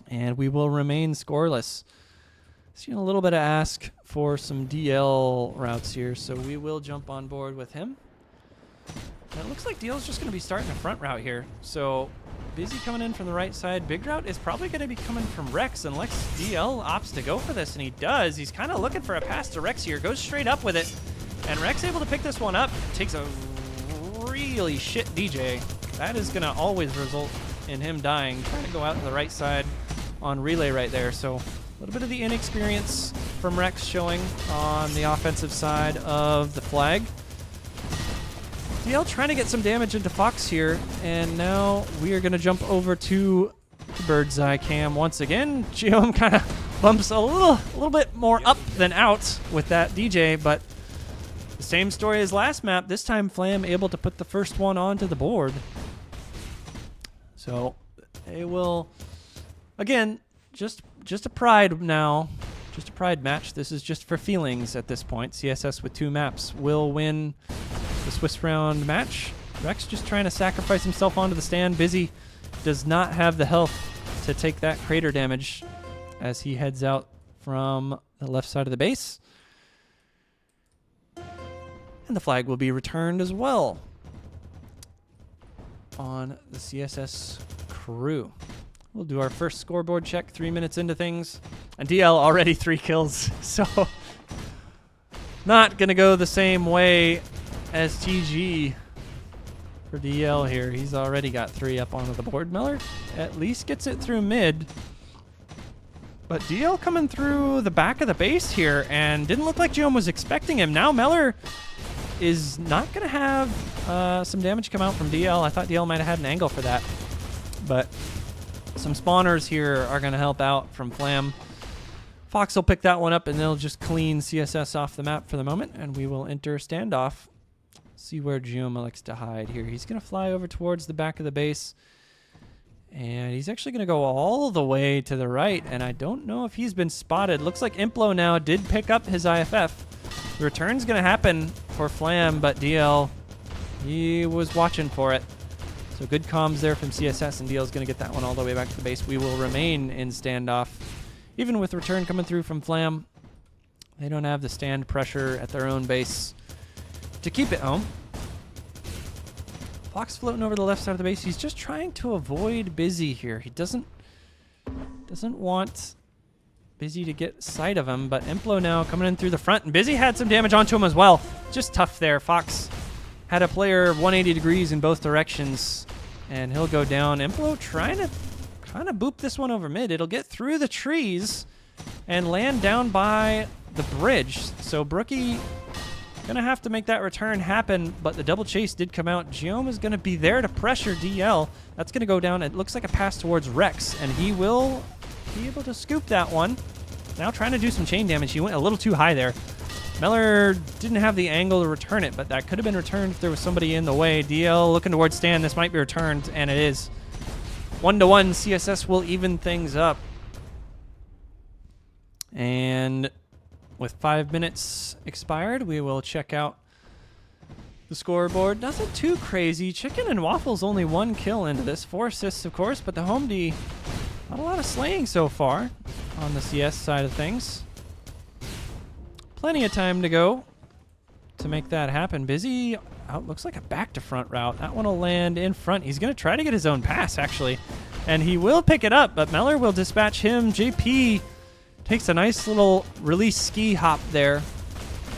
and we will remain scoreless. Seeing a little bit of ask for some DL routes here, so we will jump on board with him. And it looks like DL's just going to be starting a front route here. So Bizzy coming in from the right side. Big route is probably going to be coming from Rex, unless DL opts to go for this, and he does. He's kind of looking for a pass to Rex here. Goes straight up with it, and Rex able to pick this one up. Takes a really shit DJ. That is going to always result in him dying. Trying to go out to the right side on relay right there. So a little bit of the inexperience from Rex showing on the offensive side of the flag. DL trying to get some damage into Fox here, and now we are going to jump over to the bird's eye cam once again. Giohm kind of bumps a little bit more up than out with that DJ, but the same story as last map. This time Flam able to put the first one onto the board. So they will, again, just a pride now. Just a pride match. This is just for feelings at this point. CSS with 2 maps will win the Swiss round match. Rex just trying to sacrifice himself onto the stand. Bizzy does not have the health to take that crater damage as he heads out from the left side of the base. And the flag will be returned as well on the CSS crew. We'll do our first scoreboard check 3 minutes into things. And DL already 3 kills, so not going to go the same way as TG for DL here. He's already got 3 up onto the board. Melur at least gets it through mid. But DL coming through the back of the base here, and didn't look like Giohm was expecting him. Now Melur is not going to have some damage come out from DL. I thought DL might have had an angle for that. But some spawners here are going to help out from Flam. Fox will pick that one up, and they'll just clean CSS off the map for the moment, and we will enter standoff. See where Giohm likes to hide here. He's going to fly over towards the back of the base, and he's actually going to go all the way to the right, and I don't know if he's been spotted. Looks like Implo now did pick up his IFF. The return's going to happen for Flam, but DL, he was watching for it. So good comms there from CSS, and DL's going to get that one all the way back to the base. We will remain in standoff. Even with return coming through from Flam, they don't have the stand pressure at their own base to keep it home. Fox floating over the left side of the base. He's just trying to avoid Bizzy here. He doesn't want Bizzy to get sight of him, but Implo now coming in through the front, and Bizzy had some damage onto him as well. Just tough there. Fox had a player 180 degrees in both directions, and he'll go down. Implo trying to kind of boop this one over mid. It'll get through the trees and land down by the bridge. So Brooky gonna have to make that return happen, but the double chase did come out. Giohm is gonna be there to pressure DL. That's gonna go down. It looks like a pass towards Rex, and he will be able to scoop that one. Now trying to do some chain damage. He went a little too high there. Melur didn't have the angle to return it, but that could have been returned if there was somebody in the way. DL looking towards stand. This might be returned, and it is. 1-1, CSS will even things up. And with 5 minutes expired, we will check out the scoreboard. Nothing too crazy. chickenNwaffles only 1 kill into this. 4 assists, of course, but the home D, not a lot of slaying so far on the CS side of things. Plenty of time to go to make that happen. Bizzy out, looks like a back to front route. That one will land in front. He's going to try to get his own pass, actually, and he will pick it up, but Melur will dispatch him. JP takes a nice little release ski hop there,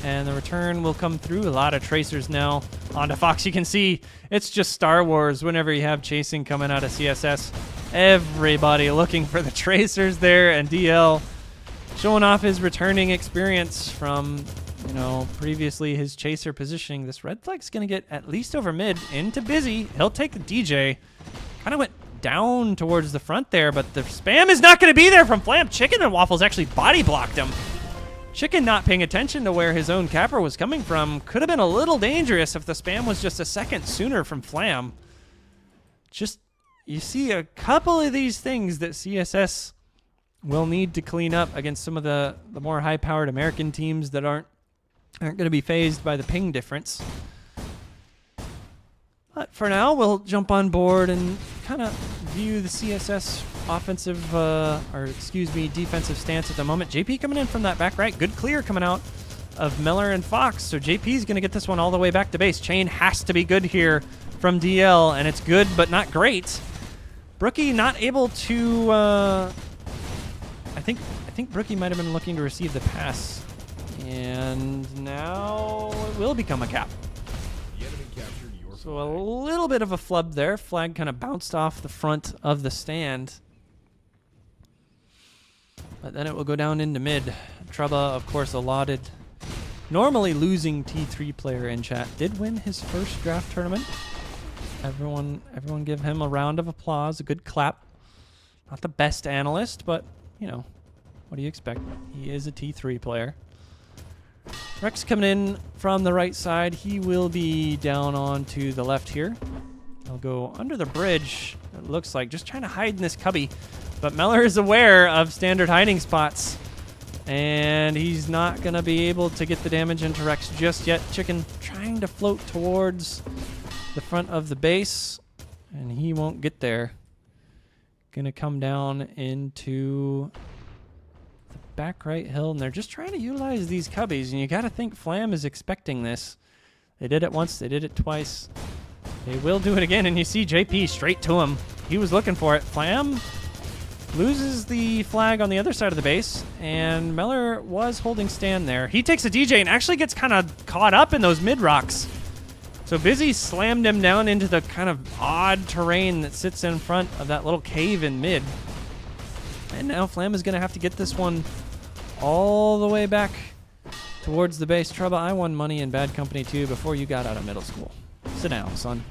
and the return will come through. A lot of tracers now onto Fox. You can see it's just Star Wars whenever you have chasing coming out of CSS. Everybody looking for the tracers there, and DL showing off his returning experience from, you know, previously his chaser positioning. This red flag's going to get at least over mid into bizzy. He'll take the DJ. Kind of went down towards the front there, but the spam is not going to be there from Flam. chickenNwaffles actually body blocked him. Chicken not paying attention to where his own capper was coming from. Could have been a little dangerous if the spam was just a second sooner from Flam. Just, you see a couple of these things that CSS will need to clean up against some of the more high-powered American teams that aren't going to be phased by the ping difference. But for now, we'll jump on board and kind of view the CSS offensive, defensive stance at the moment. JP coming in from that back right. Good clear coming out of Melur and Fox. So JP's going to get this one all the way back to base. Chain has to be good here from DL, and it's good but not great. Brooky not able to... I think Brooky might have been looking to receive the pass. And now it will become a cap. So a little bit of a flub there. Flag kind of bounced off the front of the stand. But then it will go down into mid. Truba, of course, allotted. Normally losing T3 player in chat. Did win his first draft tournament. Everyone give him a round of applause. A good clap. Not the best analyst, but, you know, what do you expect? He is a T3 player. Rex coming in from the right side. He will be down on to the left here. He'll go under the bridge, it looks like, just trying to hide in this cubby. But Melur is aware of standard hiding spots, and he's not going to be able to get the damage into Rex just yet. Chicken trying to float towards the front of the base, and he won't get there. Going to come down into... back right hill, and they're just trying to utilize these cubbies, and you got to think Flam is expecting this. They did it once, they did it twice. They will do it again, and you see JP straight to him. He was looking for it. Flam loses the flag on the other side of the base, and Melur was holding stand there. He takes a DJ and actually gets kind of caught up in those mid rocks. So bizzy slammed him down into the kind of odd terrain that sits in front of that little cave in mid. And now Flam is going to have to get this one all the way back towards the base. Trouble, I won money in bad company too before you got out of middle school. Sit down, son.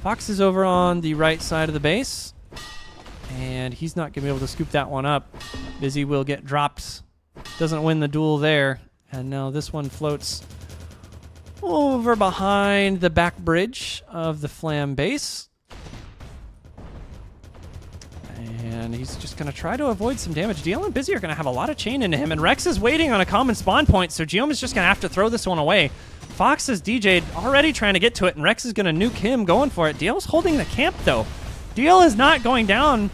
Fox is over on the right side of the base, and he's not going to be able to scoop that one up. bizzy will get dropped. Doesn't win the duel there. And now this one floats over behind the back bridge of the Flam base. And he's just going to try to avoid some damage. DL and bizzy are going to have a lot of chain into him. And Rex is waiting on a common spawn point, so Giohm is just going to have to throw this one away. Fox is DJ'd, already trying to get to it, and Rex is going to nuke him going for it. DL's holding the camp, though. DL is not going down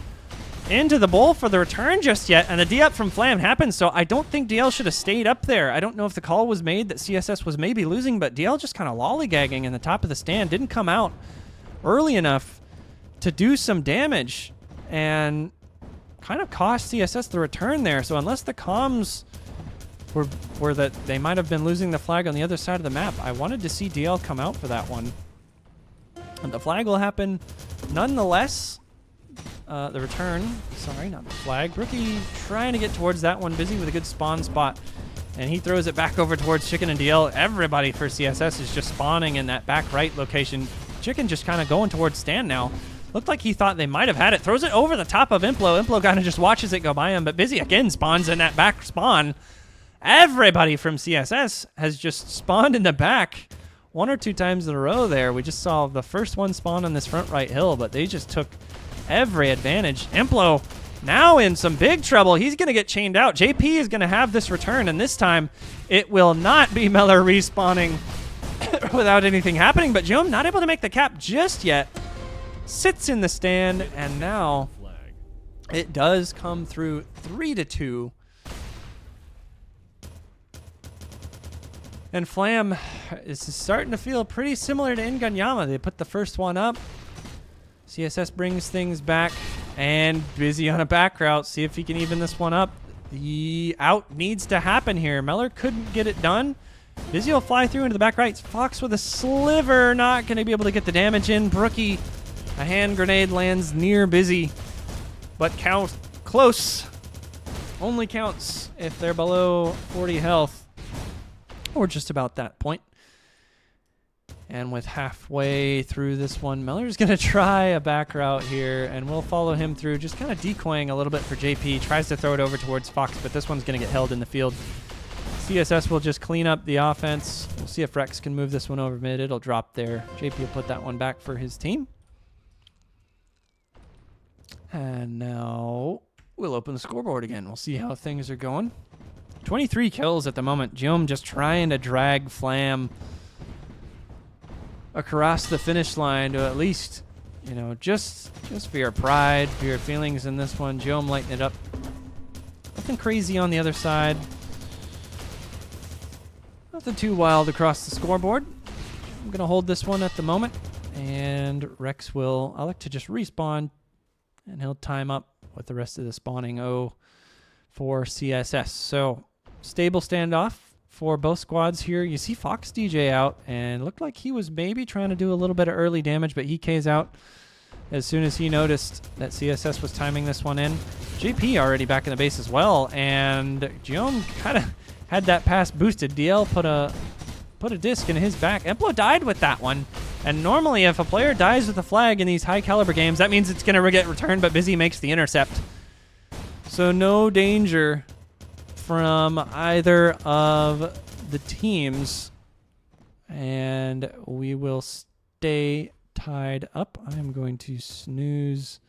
into the bowl for the return just yet, and the D-up from Flam happens, so I don't think DL should have stayed up there. I don't know if the call was made that CSS was maybe losing, but DL just kind of lollygagging in the top of the stand. Didn't come out early enough to do some damage, and kind of cost CSS the return there. So unless the comms were that they might have been losing the flag on the other side of the map, I wanted to see DL come out for that one. And the flag will happen nonetheless. The return, sorry, not the flag. Brooky trying to get towards that one, bizzy with a good spawn spot. And he throws it back over towards Chicken and DL. Everybody for CSS is just spawning in that back right location. Chicken just kind of going towards stand now. Looked like he thought they might have had it. Throws it over the top of Implo. Implo kind of just watches it go by him, but bizzy again spawns in that back spawn. Everybody from CSS has just spawned in the back one or two times in a row there. We just saw the first one spawn on this front right hill, but they just took every advantage. Implo now in some big trouble. He's going to get chained out. JP is going to have this return, and this time it will not be Melur respawning without anything happening, but Giohm not able to make the cap just yet. Sits in the stand, and now it does come through 3-2. And Flam is starting to feel pretty similar to Ingonyama. They put the first one up. CSS brings things back, and bizzy on a back route. See if he can even this one up. The out needs to happen here. Melur couldn't get it done. bizzy will fly through into the back right. Fox with a sliver, not going to be able to get the damage in. Brooky, a hand grenade lands near bizzy, but count close. only counts if they're below 40 health, or just about that point. And with halfway through this one, Melur's going to try a back route here, and we'll follow him through, just kind of decoying a little bit for JP. Tries to throw it over towards Fox, but this one's going to get held in the field. CSS will just clean up the offense. We'll see if Rex can move this one over mid. It'll drop there. JP will put that one back for his team. And now we'll open the scoreboard again. We'll see how things are going. 23 kills at the moment. Giohm just trying to drag Flam across the finish line to at least, you know, just for your pride, for your feelings in this one. Giohm lighting it up. Nothing crazy on the other side. Nothing too wild across the scoreboard. I'm going to hold this one at the moment. And Rex will, I like to just respawn. And he'll time up with the rest of the spawning O for CSS. So, stable standoff for both squads here. You see Fox DJ out, and looked like he was maybe trying to do a little bit of early damage, but he K's out as soon as he noticed that CSS was timing this one in. JP already back in the base as well, and Giohm kind of had that pass boosted. DL put a disc in his back. Emplo died with that one. And normally, if a player dies with a flag in these high-caliber games, that means it's going to get returned, but Bizzy makes the intercept. So no danger from either of the teams. And we will stay tied up. I'm going to snooze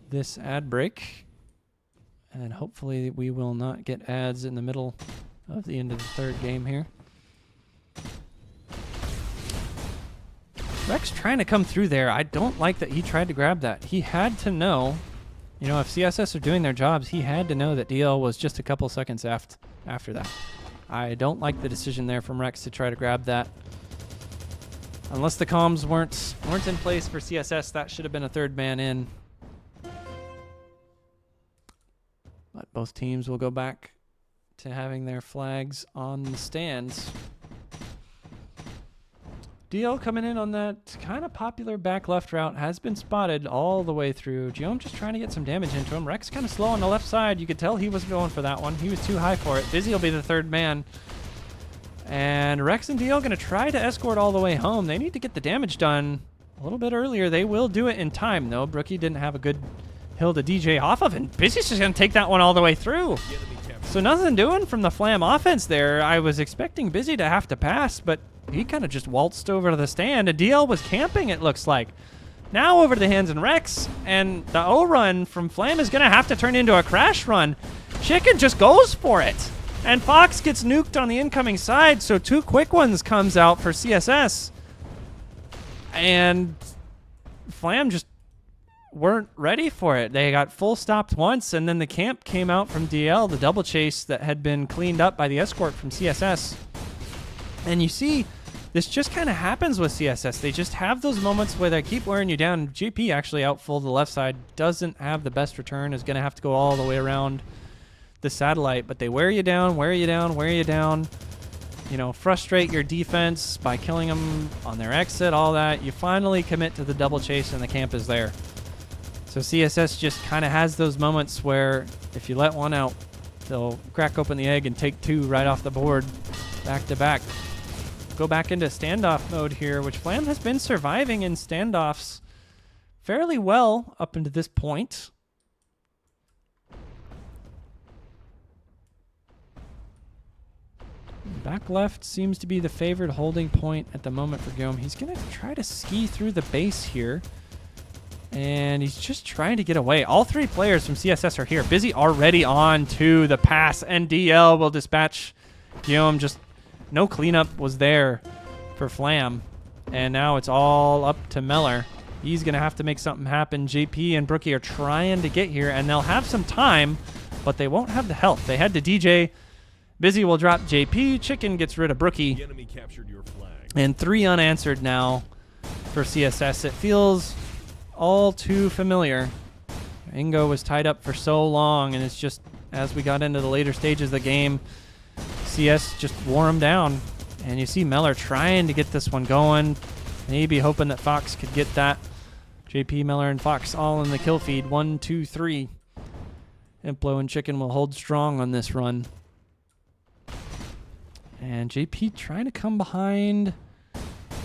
this ad break. And hopefully we will not get ads in the middle of the end of the third game here. Rex trying to come through there. I don't like that he tried to grab that. He had to know, you know, if CSS are doing their jobs, he had to know that DL was just a couple seconds after that. I don't like the decision there from Rex to try to grab that. Unless the comms weren't in place for CSS, that should have been a third man in. But both teams will go back to having their flags on the stands. DL coming in on that kind of popular back left route, has been spotted all the way through. Giohm just trying to get some damage into him. Rex kind of slow on the left side. You could tell he wasn't going for that one. He was too high for it. Bizzy will be the third man. And Rex and DL going to try to escort all the way home. They need to get the damage done a little bit earlier. They will do it in time, though. Brooky didn't have a good hill to DJ off of, and Bizzy's just going to take that one all the way through. So nothing doing from the Flam offense there. I was expecting Bizzy to have to pass, but he kind of just waltzed over to the stand, and DL was camping, it looks like. Now over to the hands and Rex, and the O run from Flam is going to have to turn into a crash run. Chicken just goes for it, and Fox gets nuked on the incoming side, so two quick ones comes out for CSS. And Flam just weren't ready for it. They got full stopped once, and then the camp came out from DL, the double chase that had been cleaned up by the escort from CSS. And you see, this just kind of happens with CSS. They just have those moments where they keep wearing you down. JP actually out full to the left side, doesn't have the best return, is going to have to go all the way around the satellite, but they wear you down, wear you down, wear you down. You know, frustrate your defense by killing them on their exit, all that. You finally commit to the double chase, and the camp is there. So CSS just kind of has those moments where if you let one out, they'll crack open the egg and take two right off the board back to back. Go back into standoff mode here, which Flam has been surviving in standoffs fairly well up until this point. Back left seems to be the favored holding point at the moment for Giohm. He's going to try to ski through the base here. And he's just trying to get away. All three players from CSS are here. Bizzy already on to the pass, and DL will dispatch Giohm. Just no cleanup was there for Flam. And now it's all up to Melur. He's going to have to make something happen. JP and Brooky are trying to get here, and they'll have some time, but they won't have the health. They had to DJ. Bizzy will drop JP. Chicken gets rid of Brooky. The enemy captured your flag. And 3 unanswered now for CSS. It feels all too familiar. Ingo was tied up for so long, and it's just as we got into the later stages of the game, CS just wore him down. And you see Melur trying to get this one going, maybe hoping that Fox could get that. JP, Melur, and Fox all in the kill feed. 1, 2, 3. Implo and Chicken will hold strong on this run. And JP trying to come behind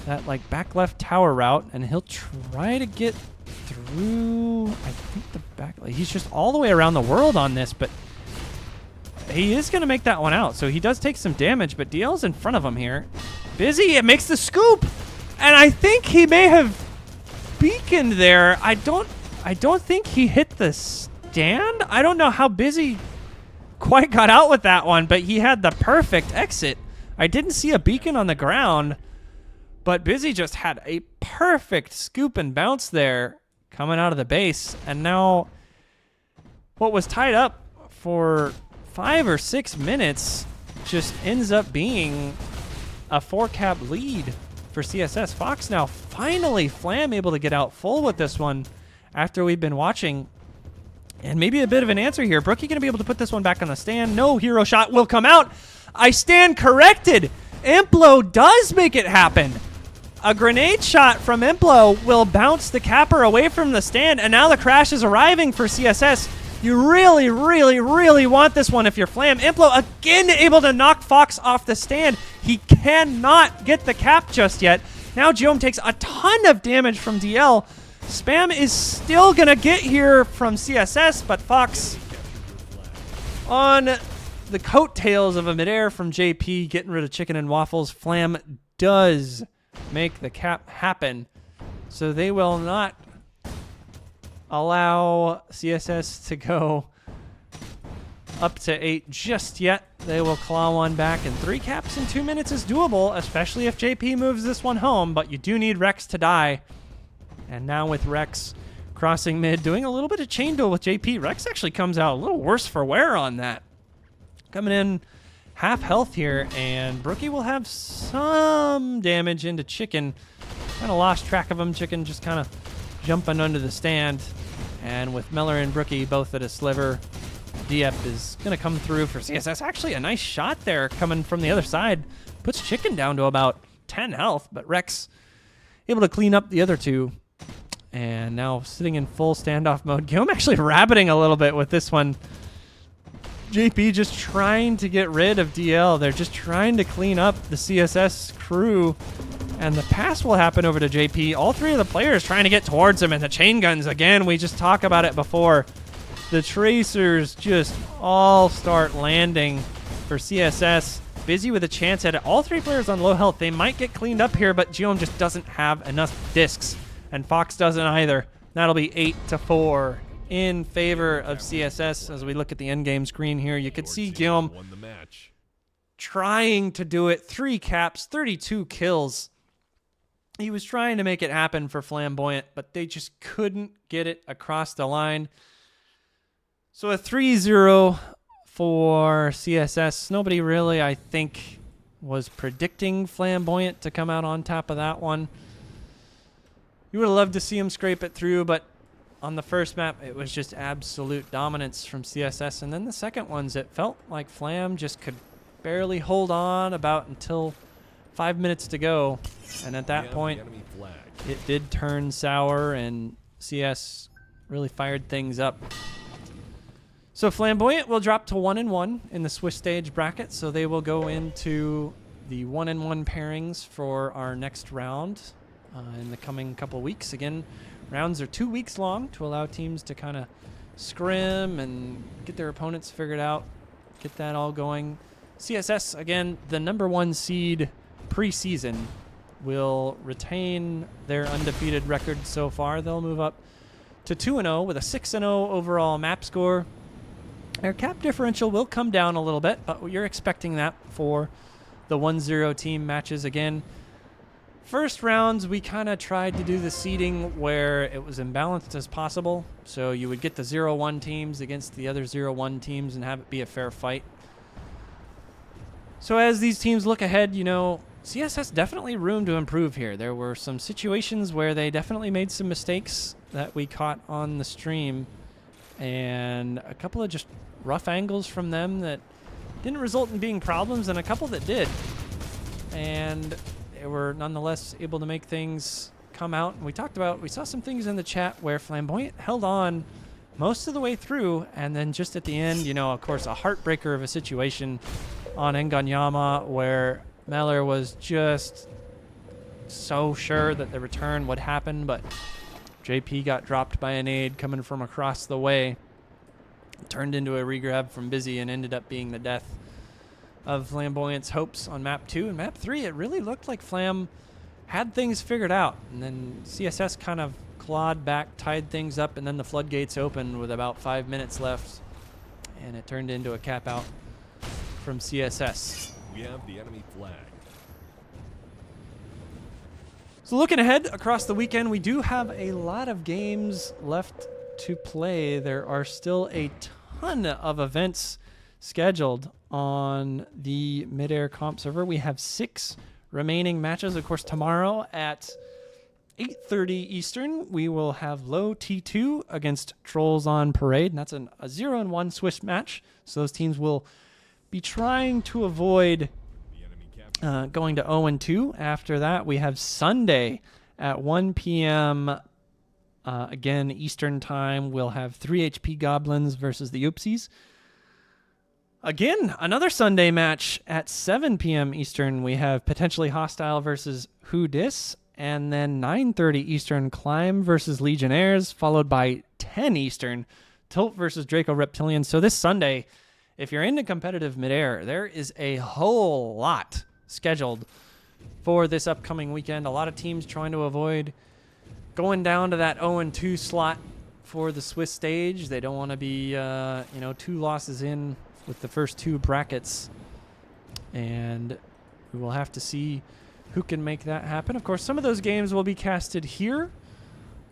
that like back left tower route, and he'll try to get through, I think the back, like, he's just all the way around the world on this, but he is going to make that one out. So he does take some damage, but DL's in front of him here. Bizzy, it makes the scoop, and I think he may have beaconed there. I don't think he hit the stand. I don't know how Bizzy quite got out with that one, but he had the perfect exit. I didn't see a beacon on the ground, but Bizzy just had a perfect scoop and bounce there coming out of the base. And now what was tied up for 5 or 6 minutes just ends up being a 4-cap lead for CSS. Fox now finally Flam able to get out full with this one after we've been watching. And maybe a bit of an answer here. Brooky going to be able to put this one back on the stand. No hero shot will come out. I stand corrected. Implo does make it happen. A grenade shot from Implo will bounce the capper away from the stand, and now the crash is arriving for CSS. You really, really, really want this one if you're Flam. Implo again able to knock Fox off the stand. He cannot get the cap just yet. Now Giohm takes a ton of damage from DL. Spam is still going to get here from CSS, but Fox on the coattails of a midair from JP getting rid of chickenNwaffles. Flam does make the cap happen, so they will not allow CSS to go up to 8 just yet. They will claw one back, and 3 caps in 2 minutes is doable, especially if JP moves this one home, but you do need Rex to die. And now with Rex crossing mid, doing a little bit of chain duel with JP, Rex actually comes out a little worse for wear on that. Coming in half health here, and Brooky will have some damage into Chicken. Kind of lost track of him. Chicken just kind of jumping under the stand. And with Melur and Brooky both at a sliver, Diep is going to come through for CSS. Actually, a nice shot there coming from the other side. Puts Chicken down to about 10 health, but Rex able to clean up the other two. And now sitting in full standoff mode. Giohm actually rabbiting a little bit with this one. JP just trying to get rid of DL. They're just trying to clean up the CSS crew. And the pass will happen over to JP. All 3 of the players trying to get towards him. And the chain guns, again, we just talked about it before. The tracers just all start landing for CSS. Bizzy with a chance at it. All 3 players on low health. They might get cleaned up here, but Giohm just doesn't have enough discs. And Fox doesn't either. That'll be 8-4 in favor of CSS. As we look at the endgame screen here, you could see Giohm trying to do it. 3 caps, 32 kills. He was trying to make it happen for Flamboyant, but they just couldn't get it across the line. So a 3-0 for CSS. Nobody really, I think, was predicting Flamboyant to come out on top of that one. You would have loved to see him scrape it through, but on the first map, it was just absolute dominance from CSS. And then the second ones, it felt like Flam just could barely hold on about until 5 minutes to go. And at that point, it did turn sour, and CS really fired things up. So Flamboyant will drop to 1-1 in the Swiss stage bracket, so they will go into the 1-1 pairings for our next round. In the coming couple weeks. Again, rounds are 2 weeks long to allow teams to kind of scrim and get their opponents figured out, get that all going. CSS, again, the #1 seed preseason, will retain their undefeated record so far. They'll move up to 2-0 with a 6-0 overall map score. Their cap differential will come down a little bit, but you're expecting that for the 1-0 team matches. Again, first rounds, we kind of tried to do the seeding where it was imbalanced as possible. So you would get the 0-1 teams against the other 0-1 teams and have it be a fair fight. So as these teams look ahead, you know, CSS definitely room to improve here. There were some situations where they definitely made some mistakes that we caught on the stream. And a couple of just rough angles from them that didn't result in being problems, and a couple that did. And they were nonetheless able to make things come out. And we saw some things in the chat where Flamboyant held on most of the way through, and then just at the end, you know, of course, a heartbreaker of a situation on Ingonyama where Melur was just so sure that the return would happen, but JP got dropped by a nade coming from across the way, turned into a regrab from bizzy, and ended up being the death of Flamboyant's hopes on map 2. And map 3, it really looked like Flam had things figured out, and then CSS kind of clawed back, tied things up, and then the floodgates opened with about 5 minutes left, and it turned into a cap out from CSS. We have the enemy flag. So looking ahead across the weekend, we do have a lot of games left to play. There are still a ton of events scheduled on the Midair comp server. We have 6 remaining matches. Of course, tomorrow at 8:30 Eastern, we will have low T2 against Trolls on Parade, and that's a 0-1 Swiss match. So those teams will be trying to avoid going to 0-2. After that, we have Sunday at 1 p.m. Again, Eastern time. We'll have 3 HP Goblins versus the Oopsies. Again, another Sunday match at 7 p.m. Eastern. We have Potentially Hostile versus Who Dis. And then 9:30 Eastern, Climb versus Legionnaires, followed by 10 Eastern, Tilt versus Draco Reptilian. So this Sunday, if you're into competitive Midair, there is a whole lot scheduled for this upcoming weekend. A lot of teams trying to avoid going down to that 0-2 slot for the Swiss stage. They don't want to be, 2 losses in with the first 2 brackets. And we will have to see who can make that happen. Of course, some of those games will be casted here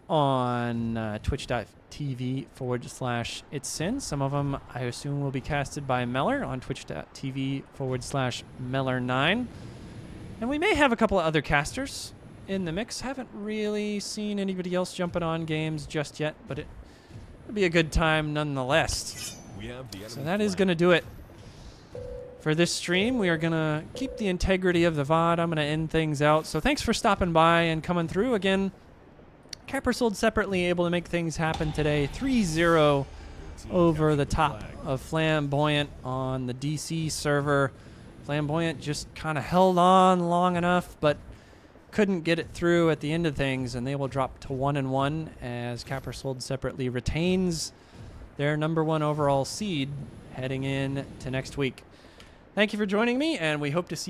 on twitch.tv/itsin. Some of them, I assume, will be casted by Melur on twitch.tv/Melur9. And we may have a couple of other casters in the mix. Haven't really seen anybody else jumping on games just yet, but it'll be a good time nonetheless. So that is going to do it for this stream. We are going to keep the integrity of the VOD. I'm going to end things out. So thanks for stopping by and coming through. Again, Capper sold separately, able to make things happen today. 3-0 over the top of Flamboyant on the DC server. Flamboyant just kind of held on long enough, but couldn't get it through at the end of things, and they will drop to 1-1 as Capper sold separately retains their #1 overall seed heading in to next week. Thank you for joining me, and we hope to see